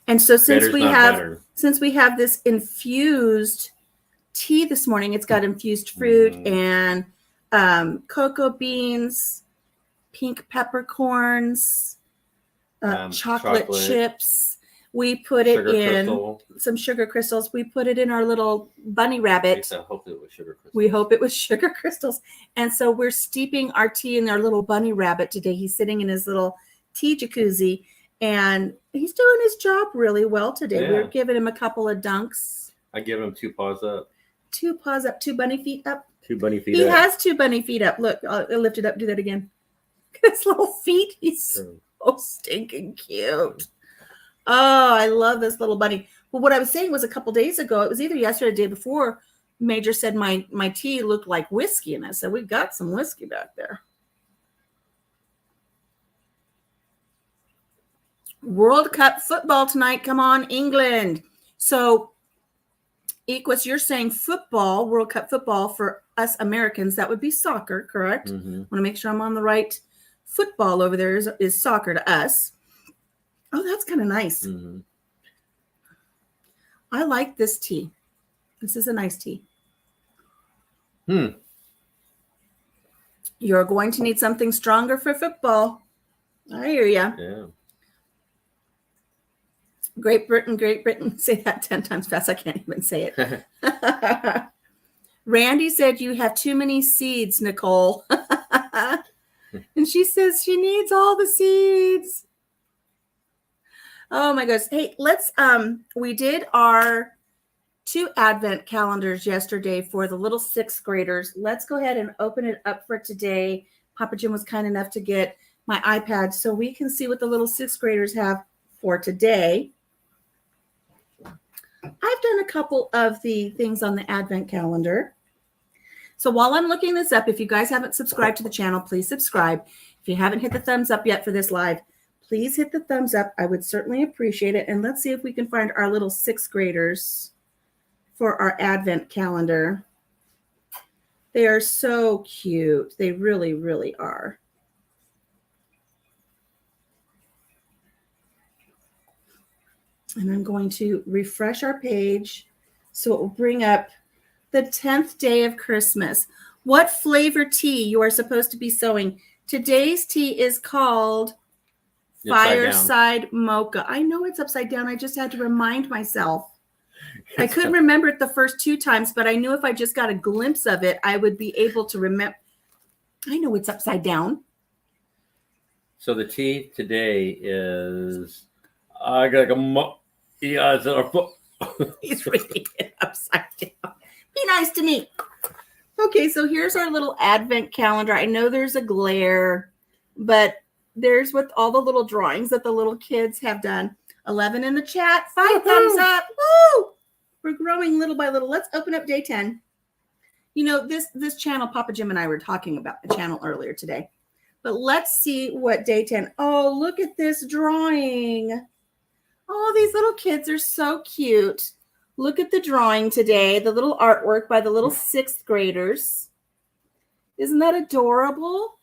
And so since Bitter's not better. we have this infused tea this morning, it's got infused fruit and cocoa beans, pink peppercorns, chocolate chips. We put it in some sugar crystals. We put it in our little bunny rabbit. I hope it was sugar crystals. We hope it was sugar crystals. And so we're steeping our tea in our little bunny rabbit today. He's sitting in his little tea jacuzzi, and he's doing his job really well today. Yeah. We're giving him a couple of dunks. I give him 2 paws up. 2 paws up, 2 bunny feet up. 2 bunny feet He up. has 2 bunny feet up. Look, I'll lift it up. Do that again. Look at his little feet. He's so stinking cute. Oh, I love this little bunny. Well, what I was saying was a couple days ago, it was either yesterday or the day before, Major said my tea looked like whiskey. And I said, we've got some whiskey back there. World Cup football tonight. Come on, England. So, Equus, you're saying football, World Cup football for us Americans. That would be soccer, correct? I want to make sure I'm on the right. Football over there is soccer to us. Oh, that's kind of nice. I like this tea. This is a nice tea. You're going to need something stronger for football. I hear you. Yeah. Great Britain. Say that 10 times fast. I can't even say it. Randy said you have too many seeds, Nicole. And she says she needs all the seeds. Oh my gosh. Hey, let's we did our 2 advent calendars yesterday for the little 6th graders. Let's go ahead and open it up for today. Papa Jim was kind enough to get my iPad so we can see what the little 6th graders have for today. I've done a couple of the things on the advent calendar. So while I'm looking this up, if you guys haven't subscribed to the channel, please subscribe. If you haven't hit the thumbs up yet for this live, please hit the thumbs up. I would certainly appreciate it. And let's see if we can find our little 6th graders for our advent calendar. They are so cute. They really, really are. And I'm going to refresh our page so it will bring up the 10th day of Christmas. What flavor tea you are supposed to be sewing? Today's tea is called Fireside Mocha. I know it's upside down. I just had to remind myself. I couldn't remember it the first 2 times, but I knew if I just got a glimpse of it, I would be able to remember. I know it's upside down. So the tea today is He's reading it upside down. Be nice to me. Okay, so here's our little advent calendar. I know there's a glare, but there's with all the little drawings that the little kids have done. 11 in the chat. 5 thumbs up. Woo! We're growing little by little. Let's open up day 10. You know, this channel, Papa Jim and I were talking about the channel earlier today. But let's see what day 10. Oh, look at this drawing. Oh, these little kids are so cute. Look at the drawing today, the little artwork by the little 6th graders. Isn't that adorable?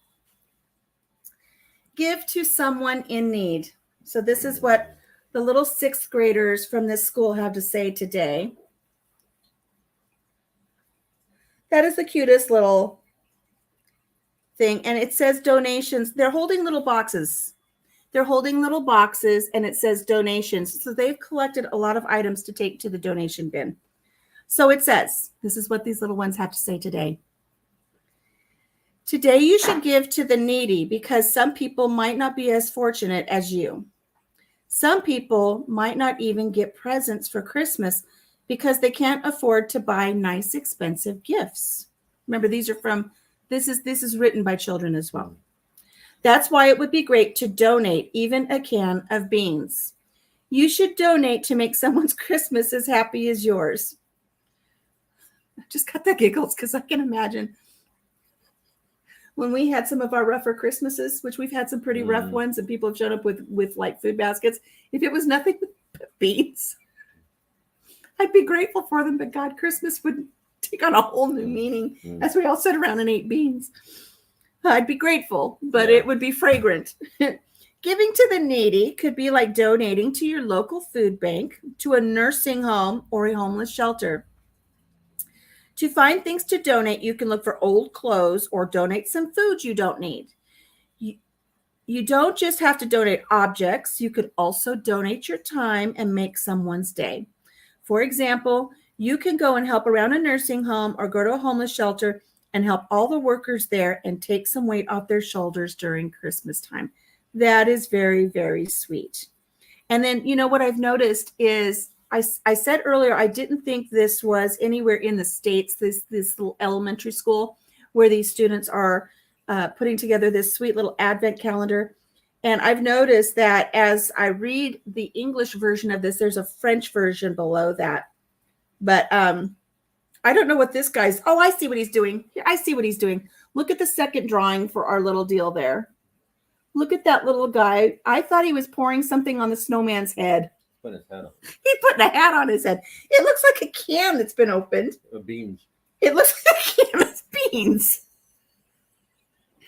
Give to someone in need. So this is what the little 6th graders from this school have to say today. That is the cutest little thing. And it says donations. They're holding little boxes. They're holding little boxes and it says donations. So they've collected a lot of items to take to the donation bin. So it says, this is what these little ones have to say today. Today you should give to the needy because some people might not be as fortunate as you. Some people might not even get presents for Christmas because they can't afford to buy nice, expensive gifts. Remember, these are from, this is written by children as well. That's why it would be great to donate even a can of beans. You should donate to make someone's Christmas as happy as yours. I just got the giggles because I can imagine when we had some of our rougher Christmases, which we've had some pretty rough ones, and people have shown up with like food baskets. If it was nothing but beans, I'd be grateful for them. But God, Christmas would take on a whole new meaning as we all sat around and ate beans. I'd be grateful, but it would be fragrant. Giving to the needy could be like donating to your local food bank, to a nursing home, or a homeless shelter. To find things to donate, you can look for old clothes or donate some food you don't need. You don't just have to donate objects, you could also donate your time and make someone's day. For example, you can go and help around a nursing home or go to a homeless shelter and help all the workers there and take some weight off their shoulders during Christmas time. That is very, very sweet. And then, what I've noticed is I said earlier, I didn't think this was anywhere in the States, this little elementary school where these students are putting together this sweet little Advent calendar. And I've noticed that as I read the English version of this, there's a French version below that. But I don't know what this guy's. Oh, I see what he's doing. I see what he's doing. Look at the second drawing for our little deal there. Look at that little guy. I thought he was pouring something on the snowman's head. Put his head on. He put a hat on his head. It looks like a can that's been opened. Beans. It looks like a can of beans.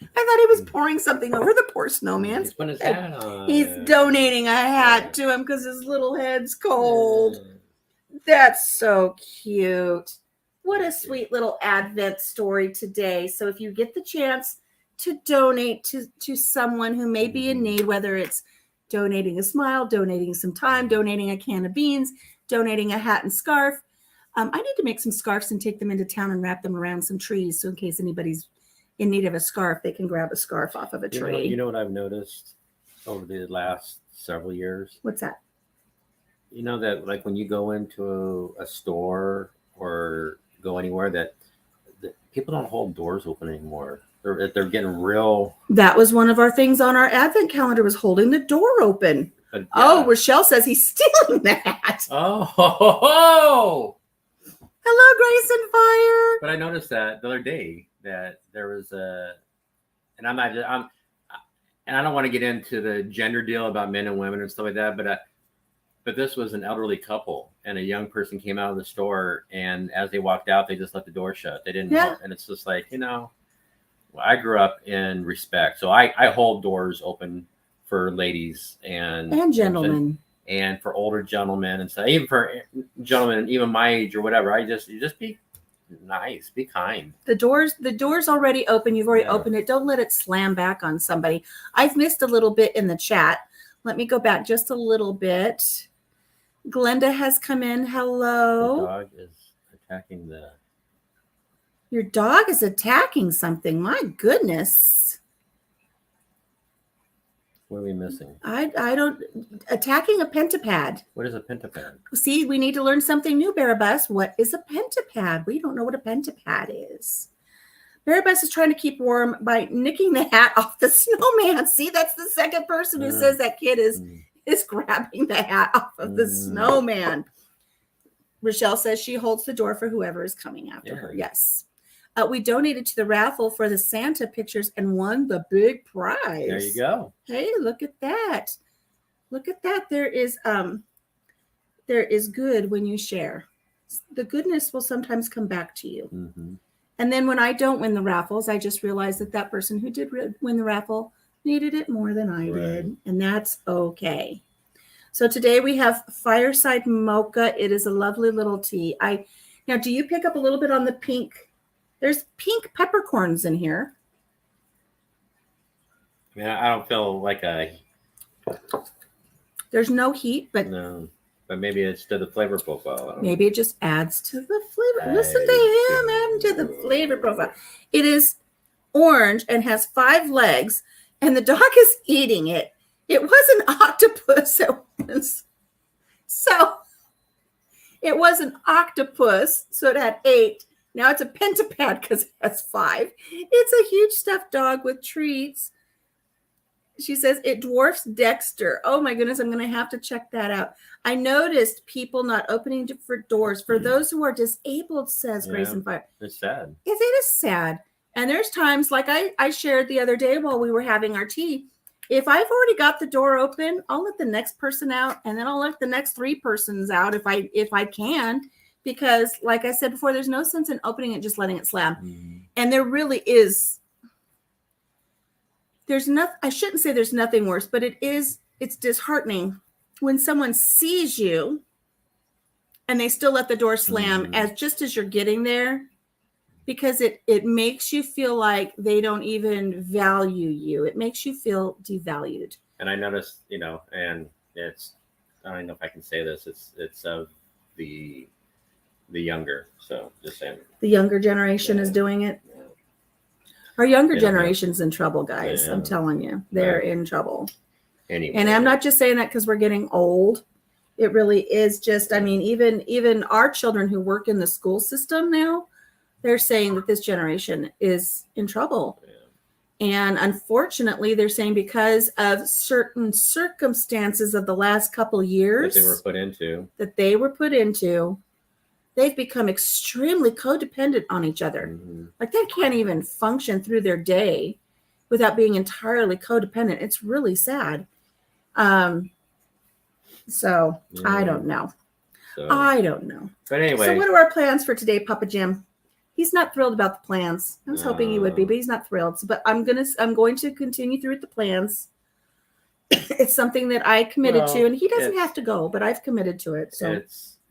I thought he was pouring something over the poor snowman's He's putting his head. hat on. He's donating a hat to him because his little head's cold. That's so cute. What a sweet little Advent story today. So if you get the chance to donate to someone who may be in need, whether it's donating a smile, donating some time, donating a can of beans, donating a hat and scarf. I need to make some scarves and take them into town and wrap them around some trees. So in case anybody's in need of a scarf, they can grab a scarf off of a tree. You know what I've noticed over the last several years? What's that? You know that like when you go into a store or go anywhere that people don't hold doors open anymore. They're getting real. That was one of our things on our Advent calendar, was holding the door open. But, yeah. Oh, Rochelle says he's stealing that. Oh. Hello, Grace and Fire. But I noticed that the other day that there was and I don't want to get into the gender deal about men and women and stuff like that, but this was an elderly couple and a young person came out of the store, and as they walked out, they just let the door shut. They didn't. Yeah. And it's just like, I grew up in respect, so I hold doors open for ladies and gentlemen, and for older gentlemen and stuff. Even for gentlemen, even my age or whatever. You just be nice, be kind. The door's already open. You've already opened it. Don't let it slam back on somebody. I've missed a little bit in the chat. Let me go back just a little bit. Glenda has come in. Hello. The dog is attacking Your dog is attacking something. My goodness. What are we missing? I don't. Attacking a pentapad. What is a pentapad? See, we need to learn something new, Barabas. What is a pentapad? We don't know what a pentapad is. Barabas is trying to keep warm by nicking the hat off the snowman. See, that's the second person who says that kid is grabbing the hat off of the snowman. Rochelle says she holds the door for whoever is coming after her. Yes. We donated to the raffle for the Santa pictures and won the big prize. There you go. Hey, look at that. Look at that. There is good when you share. The goodness will sometimes come back to you. Mm-hmm. And then when I don't win the raffles, I just realize that person who did win the raffle needed it more than I did. And that's okay. So today we have Fireside Mocha. It is a lovely little tea. Now, do you pick up a little bit on the pink? There's pink peppercorns in here. Yeah, I don't feel like There's no heat, but no. But maybe it's to the flavor profile. Maybe it just adds to the flavor. Listen to him adding to the flavor profile. It is orange and has 5 legs, and the dog is eating it. It was an octopus at once. So it was an octopus, so it had 8. Now it's a pentapad because it has 5. It's a huge stuffed dog with treats. She says it dwarfs Dexter. Oh my goodness, I'm going to have to check that out. I noticed people not opening for doors for those who are disabled, says Grace and Fire. It's sad. It is sad. And there's times like I shared the other day while we were having our tea. If I've already got the door open, I'll let the next person out, and then I'll let the next 3 persons out if I can. Because like I said before, there's no sense in opening it, just letting it slam. And there I shouldn't say there's nothing worse, but it's disheartening when someone sees you and they still let the door slam just as you're getting there, because it makes you feel like they don't even value you. It makes you feel devalued. And I noticed, and it's, I don't know if I can say this, it's of the younger. So just saying. The younger generation is doing it. Yeah. Our younger generation's in trouble, guys. Yeah. I'm telling you, they're in trouble. Anyway. And I'm not just saying that because we're getting old. It really is just, I mean, even our children who work in the school system now, they're saying that this generation is in trouble. Yeah. And unfortunately, they're saying because of certain circumstances of the last couple of years that they were put into, they've become extremely codependent on each other. Mm-hmm. Like they can't even function through their day without being entirely codependent. It's really sad. So yeah. I don't know. But anyway. So what are our plans for today, Papa Jim? He's not thrilled about the plans. I was hoping he would be, but he's not thrilled. So, but I'm going to continue through with the plans. It's something that I committed to, and he doesn't have to go, but I've committed to it. So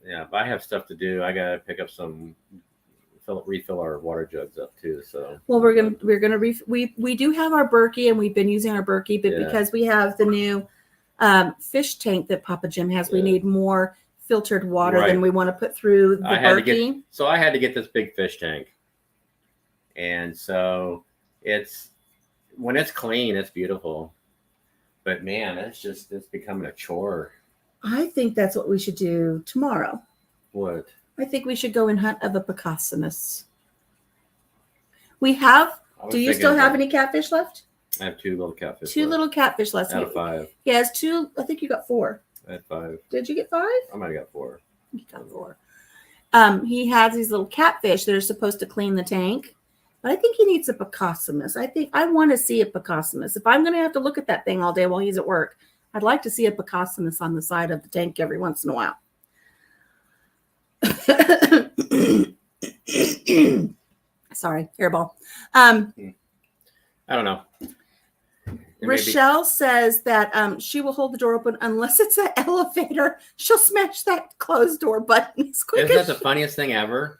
but I have stuff to do. I gotta pick up refill our water jugs up too. So we do have our Berkey, and we've been using our Berkey, but because we have the new fish tank that Papa Jim has, we need more filtered water than we want to put through the Berkey. So I had to get this big fish tank, and so when it's clean, it's beautiful. But man, it's becoming a chore. I think that's what we should do tomorrow. What? I think we should go and hunt of a Pacossinus. We have. Do you still have any catfish left? I have 2 little catfish. Little catfish left. Out of 5. He has 2. I think you got 4. I had 5. Did you get 5? I might have got 4. You got 4. He has these little catfish that are supposed to clean the tank, but I think he needs a Pacossinus. I want to see a Pacossinus. If I'm going to have to look at that thing all day while he's at work, I'd like to see a Pacossinus on the side of the tank every once in a while. Sorry, hairball. I don't know. Rochelle says that she will hold the door open unless it's an elevator. She'll smash that closed door button as quick. Isn't that the funniest thing ever?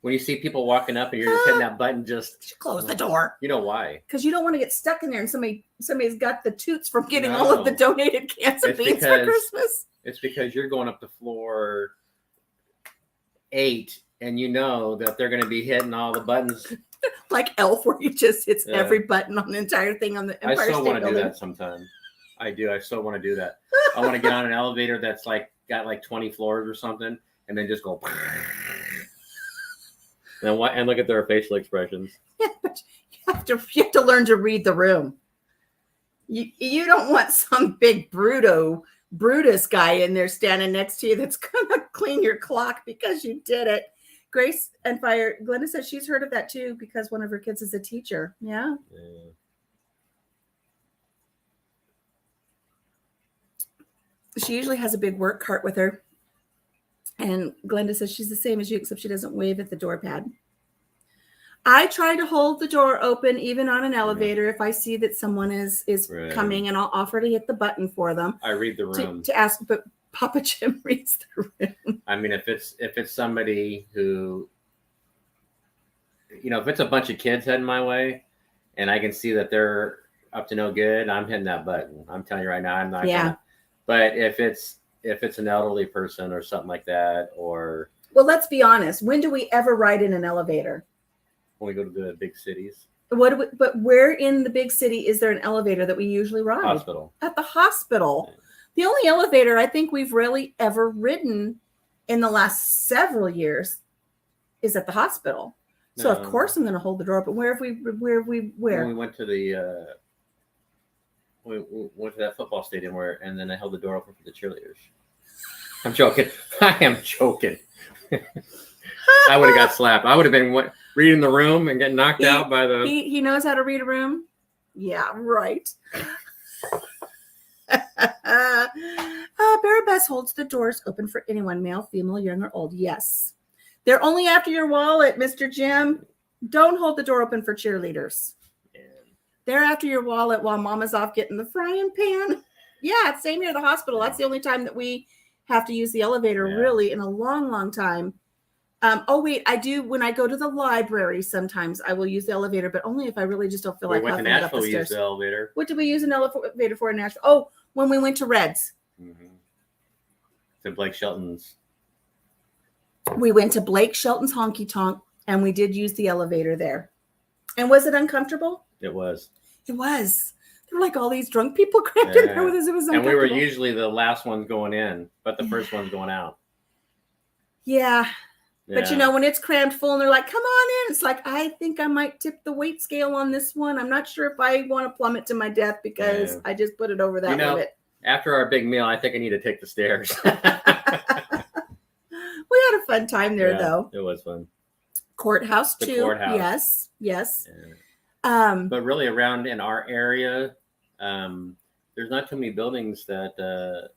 When you see people walking up and you're just hitting that button, just close the door. You know why? Because you don't want to get stuck in there and somebody's got the toots from getting all of the donated cans of beans for Christmas. It's because you're going up to floor 8 and you know that they're going to be hitting all the buttons. Like Elf, where he just hits every button on the entire thing on the Empire State Building. I still want to do that sometime. I do. I still want to do that. I want to get on an elevator that's got 20 floors or something, and then just go. And look at their facial expressions. Yeah, but you have to learn to read the room. You don't want some big Brutus guy in there standing next to you that's gonna clean your clock because you did it. Grace and Fire, Glenda says she's heard of that too because one of her kids is a teacher. Yeah. She usually has a big work cart with her. And Glenda says she's the same as you, except she doesn't wave at the door pad. I try to hold the door open, even on an elevator, if I see that someone is coming, and I'll offer to hit the button for them. I read the room to ask, but Papa Jim reads the room. I mean, if it's somebody who, if it's a bunch of kids heading my way, and I can see that they're up to no good, I'm hitting that button. I'm telling you right now, I'm not gonna. But if it's an elderly person or something like that, or let's be honest. When do we ever ride in an elevator? When we go to the big cities. But where in the big city is there an elevator that we usually ride? Hospital. At the hospital. Yeah. The only elevator I think we've really ever ridden in the last several years is at the hospital. So of course I'm going to hold the door open. Where? When we went to we went to that football stadium and then I held the door open for the cheerleaders. I'm joking. I am joking. I would have got slapped. I would have been reading the room and getting knocked out by the. He knows how to read a room. Yeah, right. Barabas holds the doors open for anyone, male, female, young, or old. Yes, they're only after your wallet, Mr. Jim. Don't hold the door open for cheerleaders. They're after your wallet while mama's off getting the frying pan. Yeah, same here at the hospital. That's the only time that we have to use the elevator really in a long, long time. Oh, wait, I do. When I go to the library, sometimes I will use the elevator, but only if I really just don't feel like huffing it up the stairs. We used the elevator. What did we use an elevator for in Nashville? Oh, when we went to Red's. To Blake Shelton's. We went to Blake Shelton's Honky Tonk, and we did use the elevator there. And was it uncomfortable? It was. It was. There were like all these drunk people crammed in there with us. It was uncomfortable. And we were usually the last ones going in, but the first one's going out. Yeah. But when it's crammed full and they're like, come on in, it's like, I think I might tip the weight scale on this one. I'm not sure if I want to plummet to my death because I just put it over that limit. After our big meal, I think I need to take the stairs. We had a fun time there, though. It was fun. Courthouse, too. The courthouse. Yes. Yeah. But really around in our area, there's not too many buildings that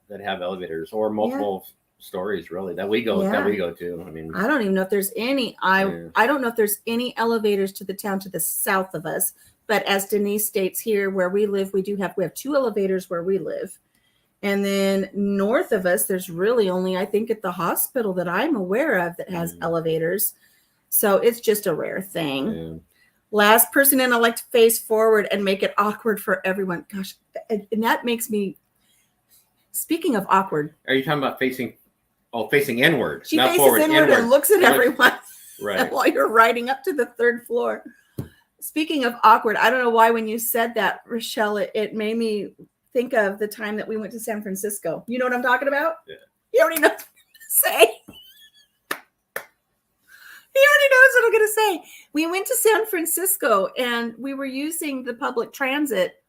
have elevators or multiple stories really that we go to. I mean, I don't even know if there's any. I don't know if there's any elevators to the town to the south of us. But as Denise states, here where we live, we have 2 elevators where we live, and then north of us, there's really only, I think, at the hospital that I'm aware of that has elevators. So it's just a rare thing. Yeah. Last person in, I like to face forward and make it awkward for everyone. Gosh, and that makes me. Speaking of awkward, are you talking about facing? Oh, facing inward. She faces forward, inward and looks at everyone right while you're riding up to the 3rd floor. Speaking of awkward, I don't know why when you said that, Rochelle, it made me think of the time that we went to San Francisco. You know what I'm talking about? Yeah. He already knows what I'm going to say. He already knows what I'm going to say. We went to San Francisco and we were using the public transit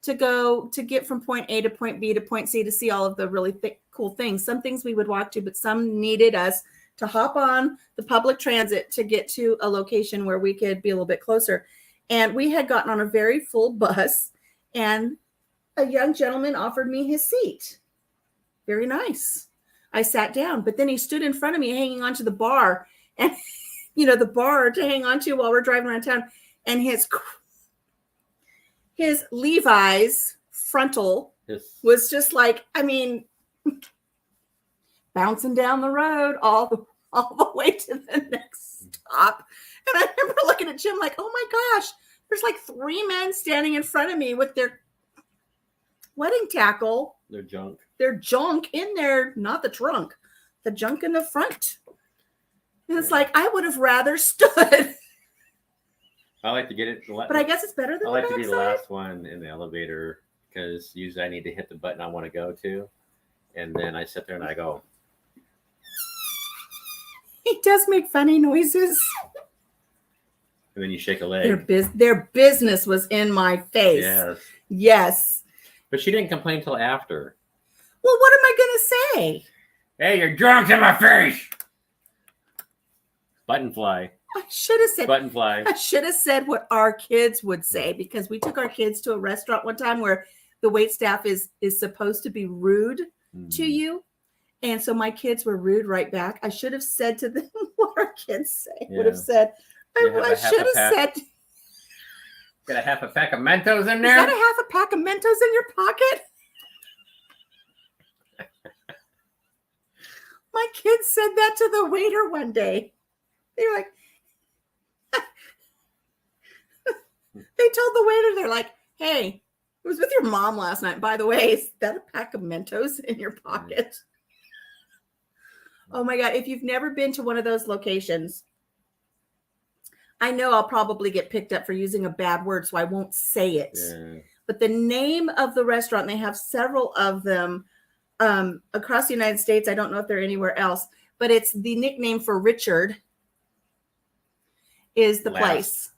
to get from point A to point B to point C to see all of the really cool things. Some things we would walk to, but some needed us to hop on the public transit to get to a location where we could be a little bit closer. And we had gotten on a very full bus and a young gentleman offered me his seat. Very nice. I sat down, but then he stood in front of me hanging onto the bar and, the bar to hang on to while we're driving around town. And his Levi's frontal was just like, bouncing down the road all the way to the next stop. And I remember looking at Jim like, oh my gosh, there's like 3 men standing in front of me with their wedding tackle. Their junk in there, not the trunk, the junk in the front. And it's like, I would have rather stood. I like to get it. But I guess it's better than I like to be the last one in the elevator because usually I need to hit the button I want to go to. And then I sit there and I go. He does make funny noises. And then you shake a leg. Their business was in my face. Yes. But she didn't complain till after. Well, what am I going to say? Hey, you're drunk in my face. Button fly. I should have said button fly. I should have said what our kids would say because we took our kids to a restaurant one time where the wait staff is supposed to be rude to you. And so my kids were rude right back. I should have said to them what our kids say. Would have said, I should have said. Got a half a pack of Mentos in there? Is that a half a pack of Mentos in your pocket? My kids said that to the waiter one day. They were like, they told the waiter, they're like, hey, I was with your mom last night. By the way, is that a pack of Mentos in your pocket? Oh my God. If you've never been to one of those locations, I know I'll probably get picked up for using a bad word, so I won't say it. Yeah. But the name of the restaurant, they have several of them across the United States. I don't know if they're anywhere else, but it's the nickname for Richard is the place.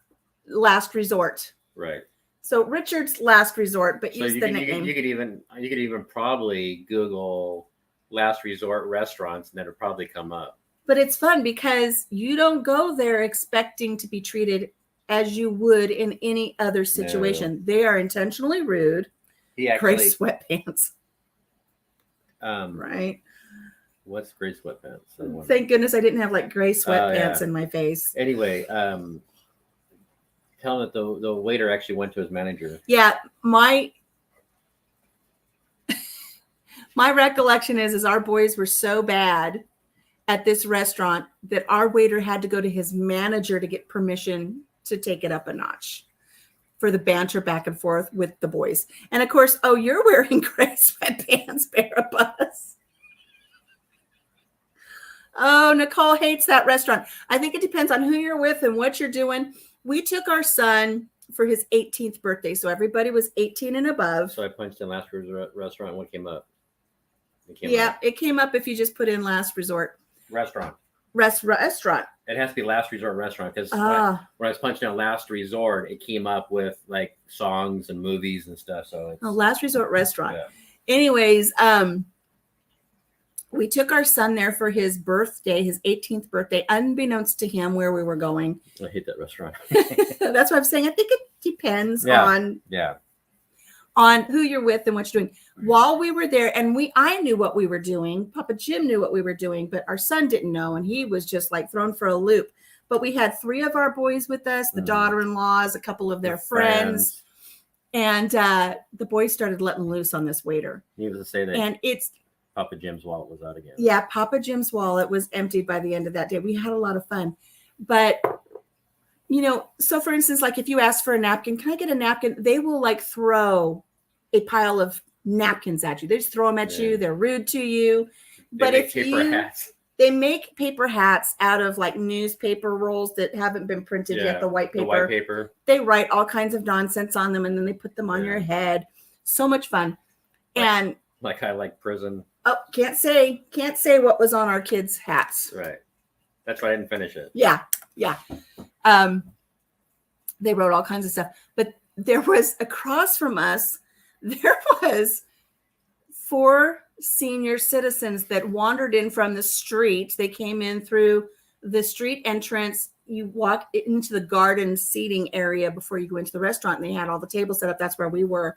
Last Resort. Right. So Richard's Last Resort, but use the nickname. You could even probably Google Last Resort restaurants and that'll probably come up. But it's fun because you don't go there expecting to be treated as you would in any other situation. No. They are intentionally rude. Gray sweatpants. Right. What's gray sweatpants? Thank goodness I didn't have like gray sweatpants in my face. Anyway, telling that the waiter actually went to his manager. Yeah, my recollection is our boys were so bad at this restaurant that our waiter had to go to his manager to get permission to take it up a notch for the banter back and forth with the boys. And of course, oh, you're wearing gray sweatpants, Barabas. Oh, Nicole hates that restaurant. I think it depends on who you're with and what you're doing. We took our son for his 18th birthday, so everybody was 18 and above. So I punched in last restaurant. What came up? It came up if you just put in last resort. Restaurant. Restaurant. It has to be last resort restaurant because when I was punching in last resort, it came up with like songs and movies and stuff. So it's, last resort restaurant. Yeah. Anyways, we took our son there for his birthday, his 18th birthday, unbeknownst to him where we were going. I hate that restaurant. That's what I'm saying. I think it depends on who you're with and what you're doing. While we were there, and I knew what we were doing. Papa Jim knew what we were doing, but our son didn't know, and he was just like thrown for a loop. But we had 3 of our boys with us, the daughter-in-laws, a couple of their friends. And the boys started letting loose on this waiter. Needless to say that. And it's Papa Jim's wallet was out again. Yeah, Papa Jim's wallet was emptied by the end of that day. We had a lot of fun. But, so for instance, like if you ask for a napkin, can I get a napkin? They will like throw a pile of napkins at you. They just throw them at you. They're rude to you. But if hats. They make paper hats out of like newspaper rolls that haven't been printed yet, the white paper. The white paper. They write all kinds of nonsense on them and then they put them on your head. So much fun. Like I like prison. Oh, can't say what was on our kids' hats. Right. That's why I didn't finish it. Yeah. They wrote all kinds of stuff. But there was across from us, there was 4 senior citizens that wandered in from the street. They came in through the street entrance. You walk into the garden seating area before you go into the restaurant, and they had all the tables set up. That's where we were.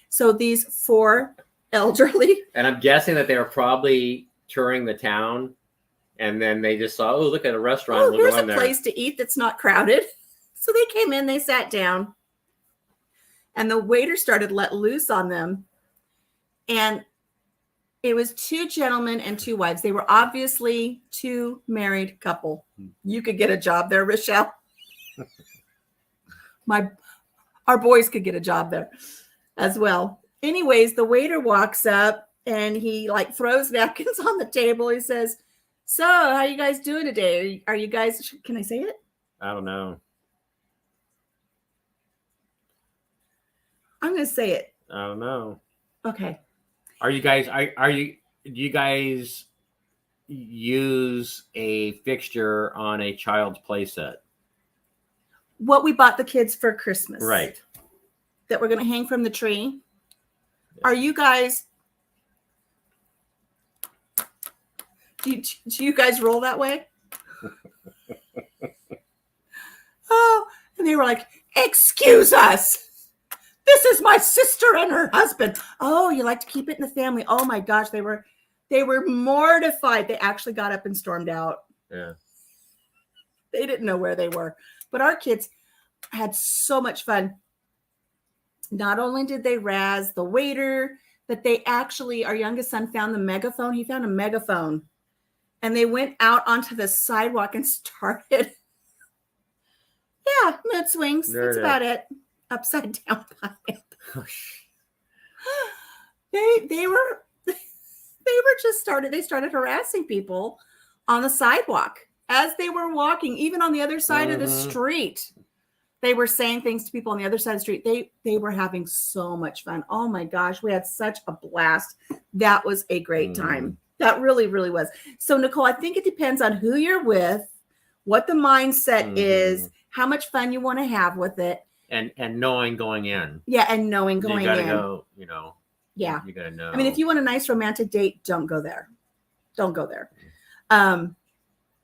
So these 4 elderly. And I'm guessing that they were probably touring the town, and then they just saw, look at a restaurant. Here's a place to eat that's not crowded. So they came in, they sat down, and the waiter started let loose on them. And it was 2 gentlemen and 2 wives. They were obviously 2 married couple. You could get a job there, Rochelle. Our boys could get a job there as well. Anyways, the waiter walks up and he like throws napkins on the table. He says, "So, how you guys doing today? Are you guys, can I say it? I don't know. I'm going to say it. I don't know. Okay. Do you guys use a fixture on a child's playset? What we bought the kids for Christmas. Right. That we're going to hang from the tree. Are you guys, do you guys roll that way? Oh, and they were like, "Excuse us. This is my sister and her husband." Oh, you like to keep it in the family. Oh my gosh, they were mortified. They actually got up and stormed out. Yeah. They didn't know where they were. But our kids had so much fun. Not only did they razz the waiter, but they actually, our youngest son found the megaphone. He found a megaphone. And they went out onto the sidewalk and started. Yeah, mood swings. That's about it. Upside down pipe. They were just started harassing people on the sidewalk as they were walking, even on the other side of the street. They were saying things to people on the other side of the street. They were having so much fun. Oh my gosh, we had such a blast. That was a great time. That really, really was. So Nicole, I think it depends on who you're with, what the mindset is, how much fun you want to have with it. And knowing going in. Yeah, and knowing going in. You gotta go, Yeah. You gotta know. I mean, if you want a nice romantic date, don't go there. Don't go there.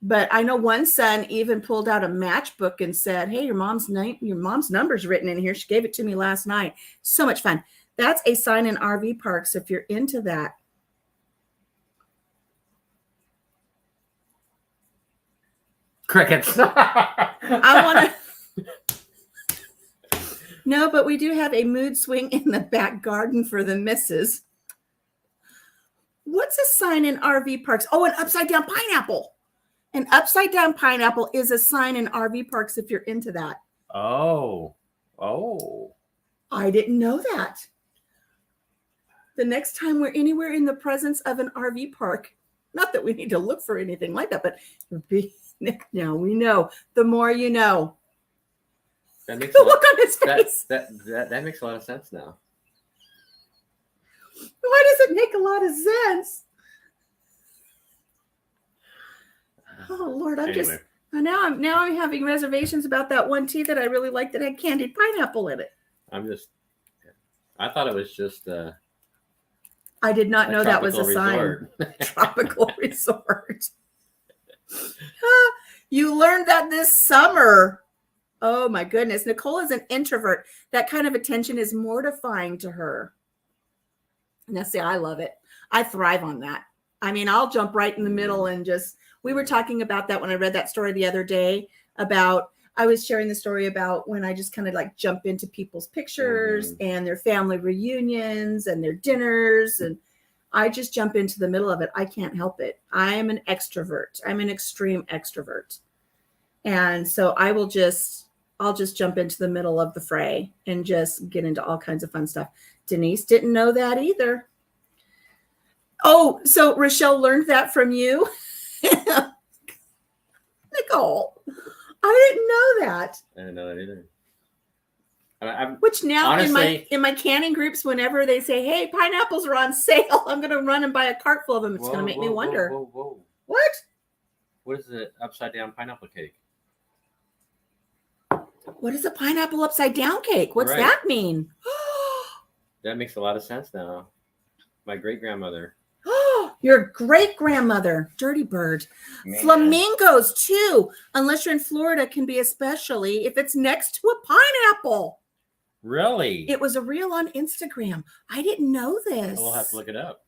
But I know one son even pulled out a matchbook and said, "Hey, your mom's number's written in here. She gave it to me last night." So much fun. That's a sign in RV parks if you're into that. Crickets. I want to No, but we do have a mood swing in the back garden for the missus. What's a sign in RV parks? Oh, an upside down pineapple. An upside down pineapple is a sign in RV parks if you're into that. Oh. I didn't know that. The next time we're anywhere in the presence of an RV park, not that we need to look for anything like that, but now we know. The more you know. That makes the look on his face. That makes a lot of sense now. Why does it make a lot of sense? Oh Lord, now I'm having reservations about that one tea that I really liked that had candied pineapple in it. I thought it was just I did not know that was a resort. Sign. Tropical resort. You learned that this summer. Oh my goodness. Nicole is an introvert. That kind of attention is mortifying to her. Now see, I love it. I thrive on that. I mean, I'll jump right in the middle and we were talking about that when I read that story the other day I was sharing the story about when I just kind of like jump into people's pictures and their family reunions and their dinners. And I just jump into the middle of it. I can't help it. I am an extrovert. I'm an extreme extrovert. And so I'll just jump into the middle of the fray and just get into all kinds of fun stuff. Denise didn't know that either. Oh, so Rochelle learned that from you? Nicole, I didn't know that. I didn't know that either. Which now honestly, in my canning groups, whenever they say, "Hey, pineapples are on sale," I'm going to run and buy a cart full of them. It's going to make me wonder. Whoa. What? What is the upside down pineapple cake? What is a pineapple upside down cake? What's that mean? That makes a lot of sense now. My great grandmother. Your great grandmother, dirty bird. Man. Flamingos too, unless you're in Florida, can be especially if it's next to a pineapple. Really? It was a reel on Instagram. I didn't know this. We'll have to look it up.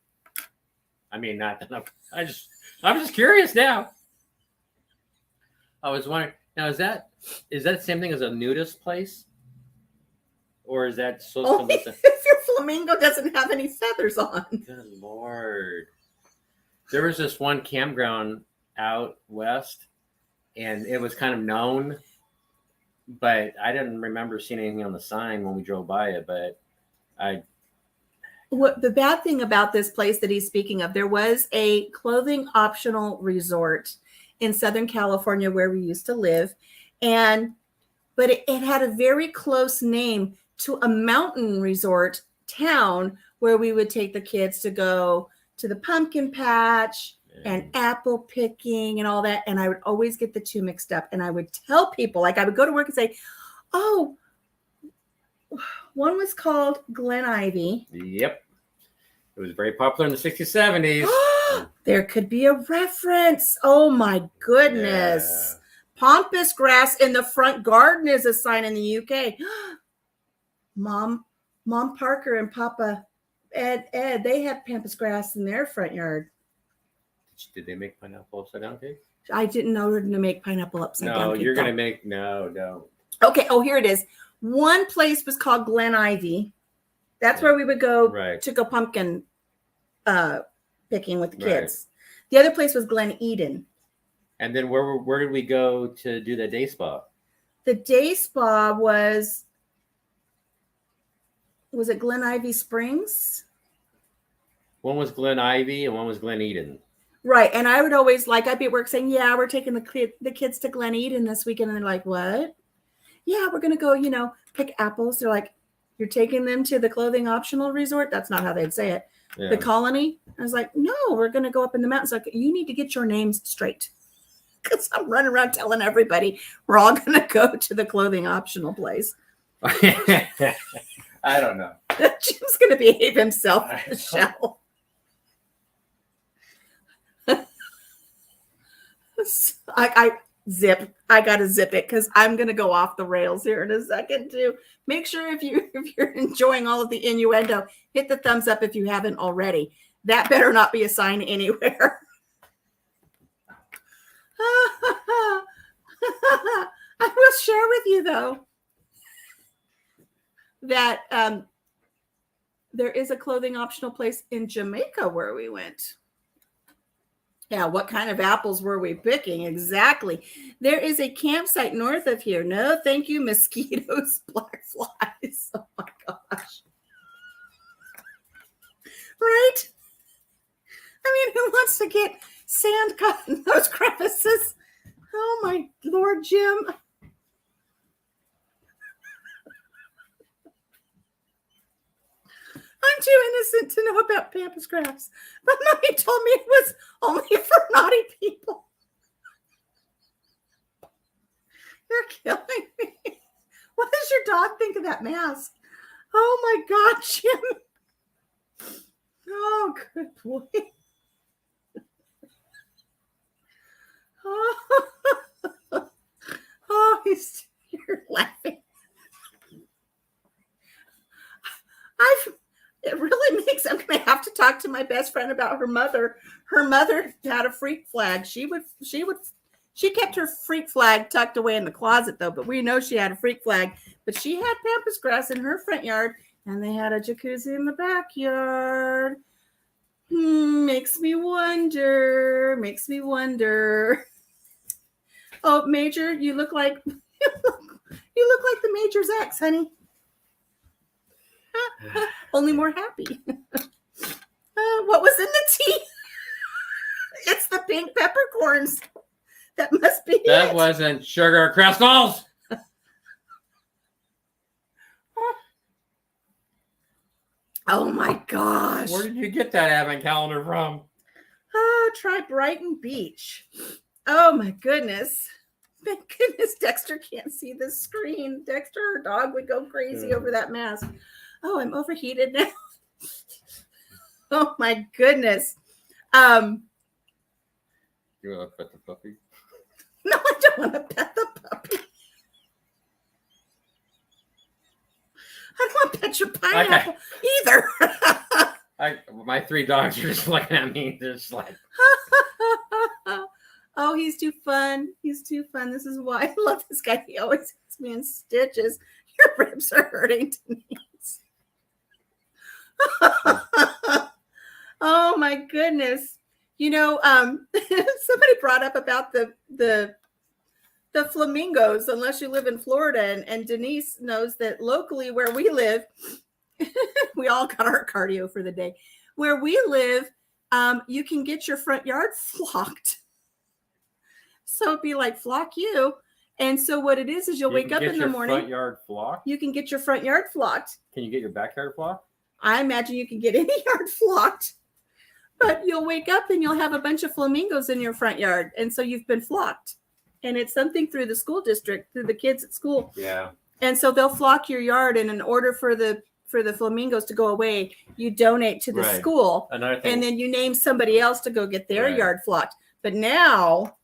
I mean, I'm just curious now. I was wondering. Now, is that the same thing as a nudist place, or is that only if your flamingo doesn't have any feathers on? Good Lord. There was this one campground out west, and it was kind of known, but I didn't remember seeing anything on the sign when we drove by it. But what the bad thing about this place that he's speaking of, there was a clothing optional resort in Southern California where we used to live, but it had a very close name to a mountain resort town where we would take the kids to go to the pumpkin patch and apple picking and all that. And I would always get the two mixed up. And I would tell people, like I would go to work and say, oh, one was called Glen Ivy. Yep. It was very popular in the 60s, 70s. There could be a reference. Oh my goodness. Yeah. Pampas grass in the front garden is a sign in the UK. Mom Parker and Papa Ed, they had pampas grass in their front yard. Did they make pineapple upside down cake? I didn't know to make pineapple upside down cake. No, you're going to make, no. Okay, oh, here it is. One place was called Glen Ivy. That's where we would go to go pumpkin picking with the kids. Right. The other place was Glen Eden. And then where did we go to do the day spa? The day spa was it Glen Ivy Springs? One was Glen Ivy and one was Glen Eden. Right. And I would always I'd be at work saying, yeah, we're taking the kids to Glen Eden this weekend. And they're like, what? Yeah, we're going to go, pick apples. They're like, you're taking them to the clothing optional resort? That's not how they'd say it. Yeah. The Colony? I was like, no, we're going to go up in the mountains. Like, you need to get your names straight. Because I'm running around telling everybody we're all going to go to the clothing optional place. I don't know. Jim's going to behave himself, Michelle. I got to zip it because I'm going to go off the rails here in a second too. Make sure if you're enjoying all of the innuendo, hit the thumbs up if you haven't already. That better not be a sign anywhere. I will share with you though. that there is a clothing optional place in Jamaica where we went. Yeah, what kind of apples were we picking? Exactly. There is a campsite north of here. No, thank you, mosquitoes, black flies. Oh my gosh. Right? I mean, who wants to get sand caught in those crevices? Oh my Lord, Jim. I'm too innocent to know about pampas grass. But Mommy told me it was only for naughty people. You're killing me. What does your dog think of that mask? Oh my God, Jim. Oh, good boy. Oh, you're laughing. It really makes, I'm going to have to talk to my best friend about her mother. Her mother had a freak flag. She kept her freak flag tucked away in the closet though, but we know she had a freak flag, but she had pampas grass in her front yard and they had a jacuzzi in the backyard. Makes me wonder. Oh, Major, you look like the Major's ex, honey. Only more happy. What was in the tea? It's the pink peppercorns. That must be That it. wasn't sugar crystals. Oh my gosh. Where did you get that advent calendar from? Oh, try Brighton Beach. Oh my goodness. Thank goodness Dexter can't see the screen. Dexter, our dog, would go crazy over that mask. Oh, I'm overheated now. Oh my goodness. You want to pet the puppy? No, I don't want to pet the puppy. I don't want to pet your pineapple either. My 3 dogs are just looking at me. They're just like, oh, he's too fun. He's too fun. This is why I love this guy. He always has me in stitches. Your ribs are hurting, Denise. Oh my goodness. You know, somebody brought up about the flamingos, unless you live in Florida, and Denise knows that locally where we live, we all got our cardio for the day. Where we live, you can get your front yard flocked. So it'd be like flock you. And so what it is you'll wake up in the morning. Front yard flocked? You can get your front yard flocked. Can you get your backyard flocked? I imagine you can get any yard flocked. But you'll wake up and you'll have a bunch of flamingos in your front yard. And so you've been flocked. And it's something through the school district, through the kids at school. Yeah. And so they'll flock your yard, and in order for the flamingos to go away, you donate to the school. Another thing. And then you name somebody else to go get their yard flocked. But now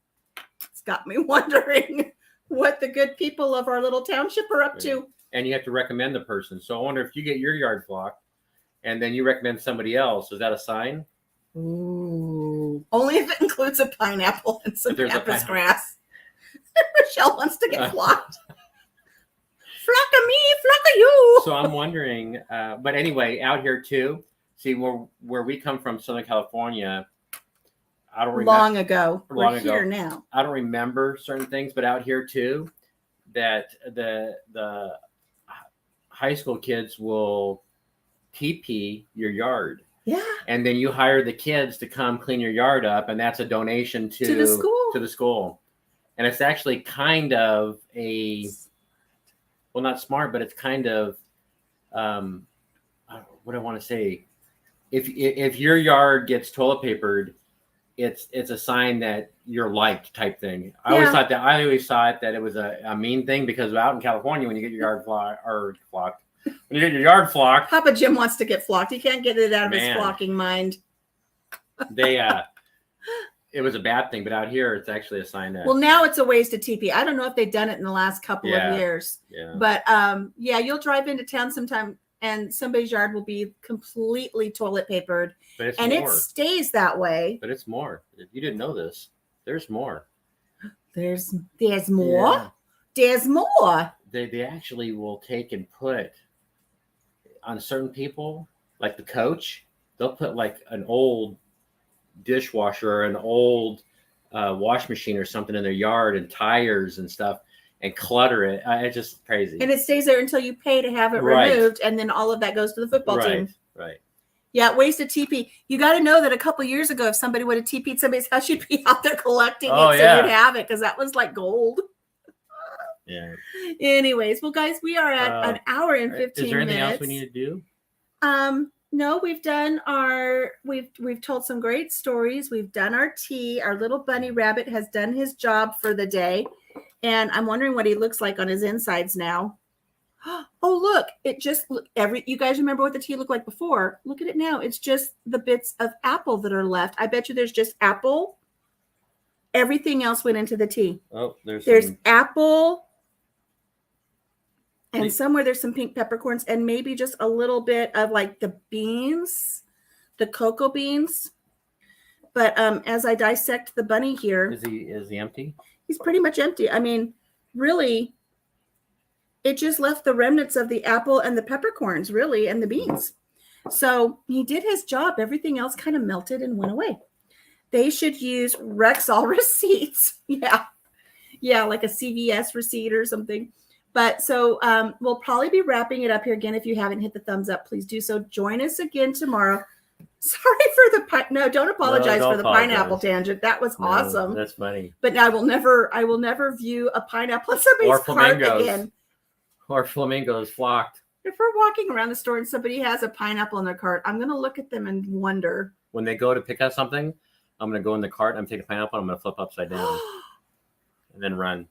it's got me wondering what the good people of our little township are up to. And you have to recommend the person. So I wonder if you get your yard flocked and then you recommend somebody else, is that a sign? Ooh. Only if it includes a pineapple and some pampas grass. Michelle wants to get flocked. Flock of me, flock of you. So I'm wondering, but anyway, out here too, see where we come from, Southern California, I don't remember. Long ago. We're here now. I don't remember certain things, but out here too, that the high school kids will TP your yard. Yeah. And then you hire the kids to come clean your yard up, and that's a donation to the school. And it's actually kind of not smart, but it's kind of what I want to say. If your yard gets toilet papered, it's a sign that you're liked type thing. I always thought that it was a mean thing, because out in California, when you get your yard flocked, when you get your yard flocked, Papa Jim wants to get flocked. He can't get it out of his flocking mind. It was a bad thing, but out here it's actually a sign that. Well, now it's a ways to TP. I don't know if they've done it in the last couple of years. Yeah. But you'll drive into town sometime and somebody's yard will be completely toilet papered. But it's and more. It stays that way. But it's more. If you didn't know this, there's more. There's more. Yeah. There's more. They actually will take and put on certain people, like the coach, they'll put like an old dishwasher or an old wash machine or something in their yard and tires and stuff and clutter it. It's just crazy. And it stays there until you pay to have it removed, and then all of that goes to the football team. Right. Yeah, wasted TP. You got to know that a couple years ago, if somebody would have TP'd somebody's house, you'd be out there collecting it so you'd have it, because that was like gold. Yeah. Anyways, well, guys, we are at an hour and 15 minutes. Is there anything else we need to do? No, we've done we've told some great stories. We've done our tea. Our little bunny rabbit has done his job for the day. And I'm wondering what he looks like on his insides now. Oh, look, you guys remember what the tea looked like before? Look at it now. It's just the bits of apple that are left. I bet you there's just apple. Everything else went into the tea. Oh, there's apple. And somewhere there's some pink peppercorns and maybe just a little bit of like the beans, the cocoa beans. But as I dissect the bunny here. Is he empty? He's pretty much empty. I mean, really, it just left the remnants of the apple and the peppercorns, really, and the beans. So he did his job. Everything else kind of melted and went away. They should use Rexall receipts. Yeah, like a CVS receipt or something. But so we'll probably be wrapping it up here again. If you haven't hit the thumbs up, please do so. Join us again tomorrow. Sorry for the no, don't apologize for the pineapple tangent. That was awesome. That's funny. But I will never view a pineapple in somebody's cart again. Or flamingos flocked. If we're walking around the store and somebody has a pineapple in their cart, I'm gonna look at them and wonder. When they go to pick up something, I'm gonna go in the cart. I'm taking a pineapple. I'm gonna flip upside down and then run.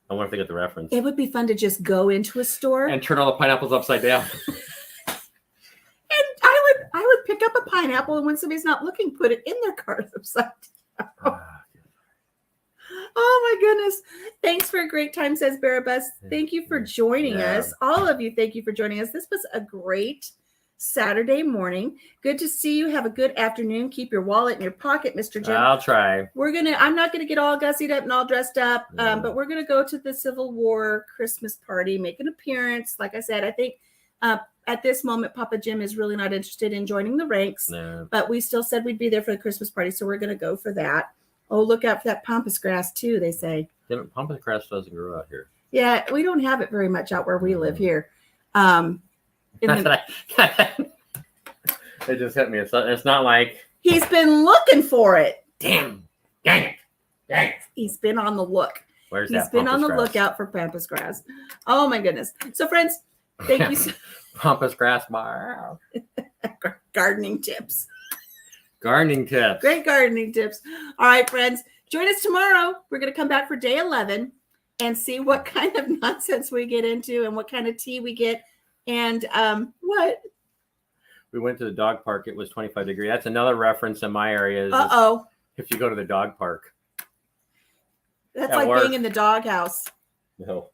I wonder if they get the reference. It would be fun to just go into a store and turn all the pineapples upside down. And I would pick up a pineapple, and when somebody's not looking, put it in their cart upside down. Oh my goodness. Thanks for a great time, says Barabas. Thank you for joining us. All of you, thank you for joining us. This was a great Saturday morning. Good to see you. Have a good afternoon. Keep your wallet in your pocket, Mr. Jim. I'll try. I'm not going to get all gussied up and all dressed up, but we're going to go to the Civil War Christmas party, make an appearance. Like I said, I think at this moment, Papa Jim is really not interested in joining the ranks, but we still said we'd be there for the Christmas party, so we're going to go for that. Oh, look out for that pampas grass too, they say. Pampas grass doesn't grow out here. Yeah, we don't have it very much out where we live here. It just hit me. It's not like he's been looking for it. Dang it. He's been on the look. He's been on the lookout for pampas grass. Oh my goodness. So friends, thank you. Pampas grass bar. Gardening tips. Gardening tips. Great gardening tips. All right, friends. Join us tomorrow. We're going to come back for day 11 and see what kind of nonsense we get into and what kind of tea we get. And what? We went to the dog park. It was 25 degrees. That's another reference in my area. If you go to the dog park. That's like being in the doghouse. No.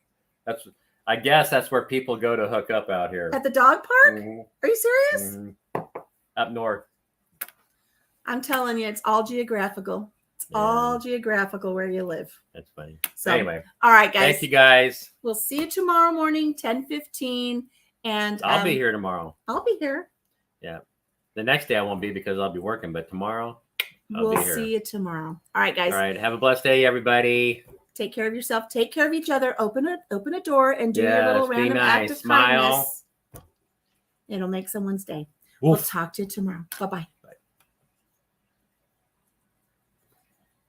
I guess that's where people go to hook up out here. At the dog park? Mm-hmm. Are you serious? Mm-hmm. Up north. I'm telling you, it's all geographical. It's all geographical where you live. That's funny. So, anyway. All right, guys. Thank you, guys. We'll see you tomorrow morning, 10:15. And I'll be here tomorrow. I'll be here. Yeah. The next day I won't be because I'll be working, but tomorrow I'll be here. We'll see you tomorrow. All right, guys. All right. Have a blessed day, everybody. Take care of yourself. Take care of each other. Open a door and do your little random act of Smile. kindness. It'll make someone's day. We'll talk to you tomorrow. Bye-bye.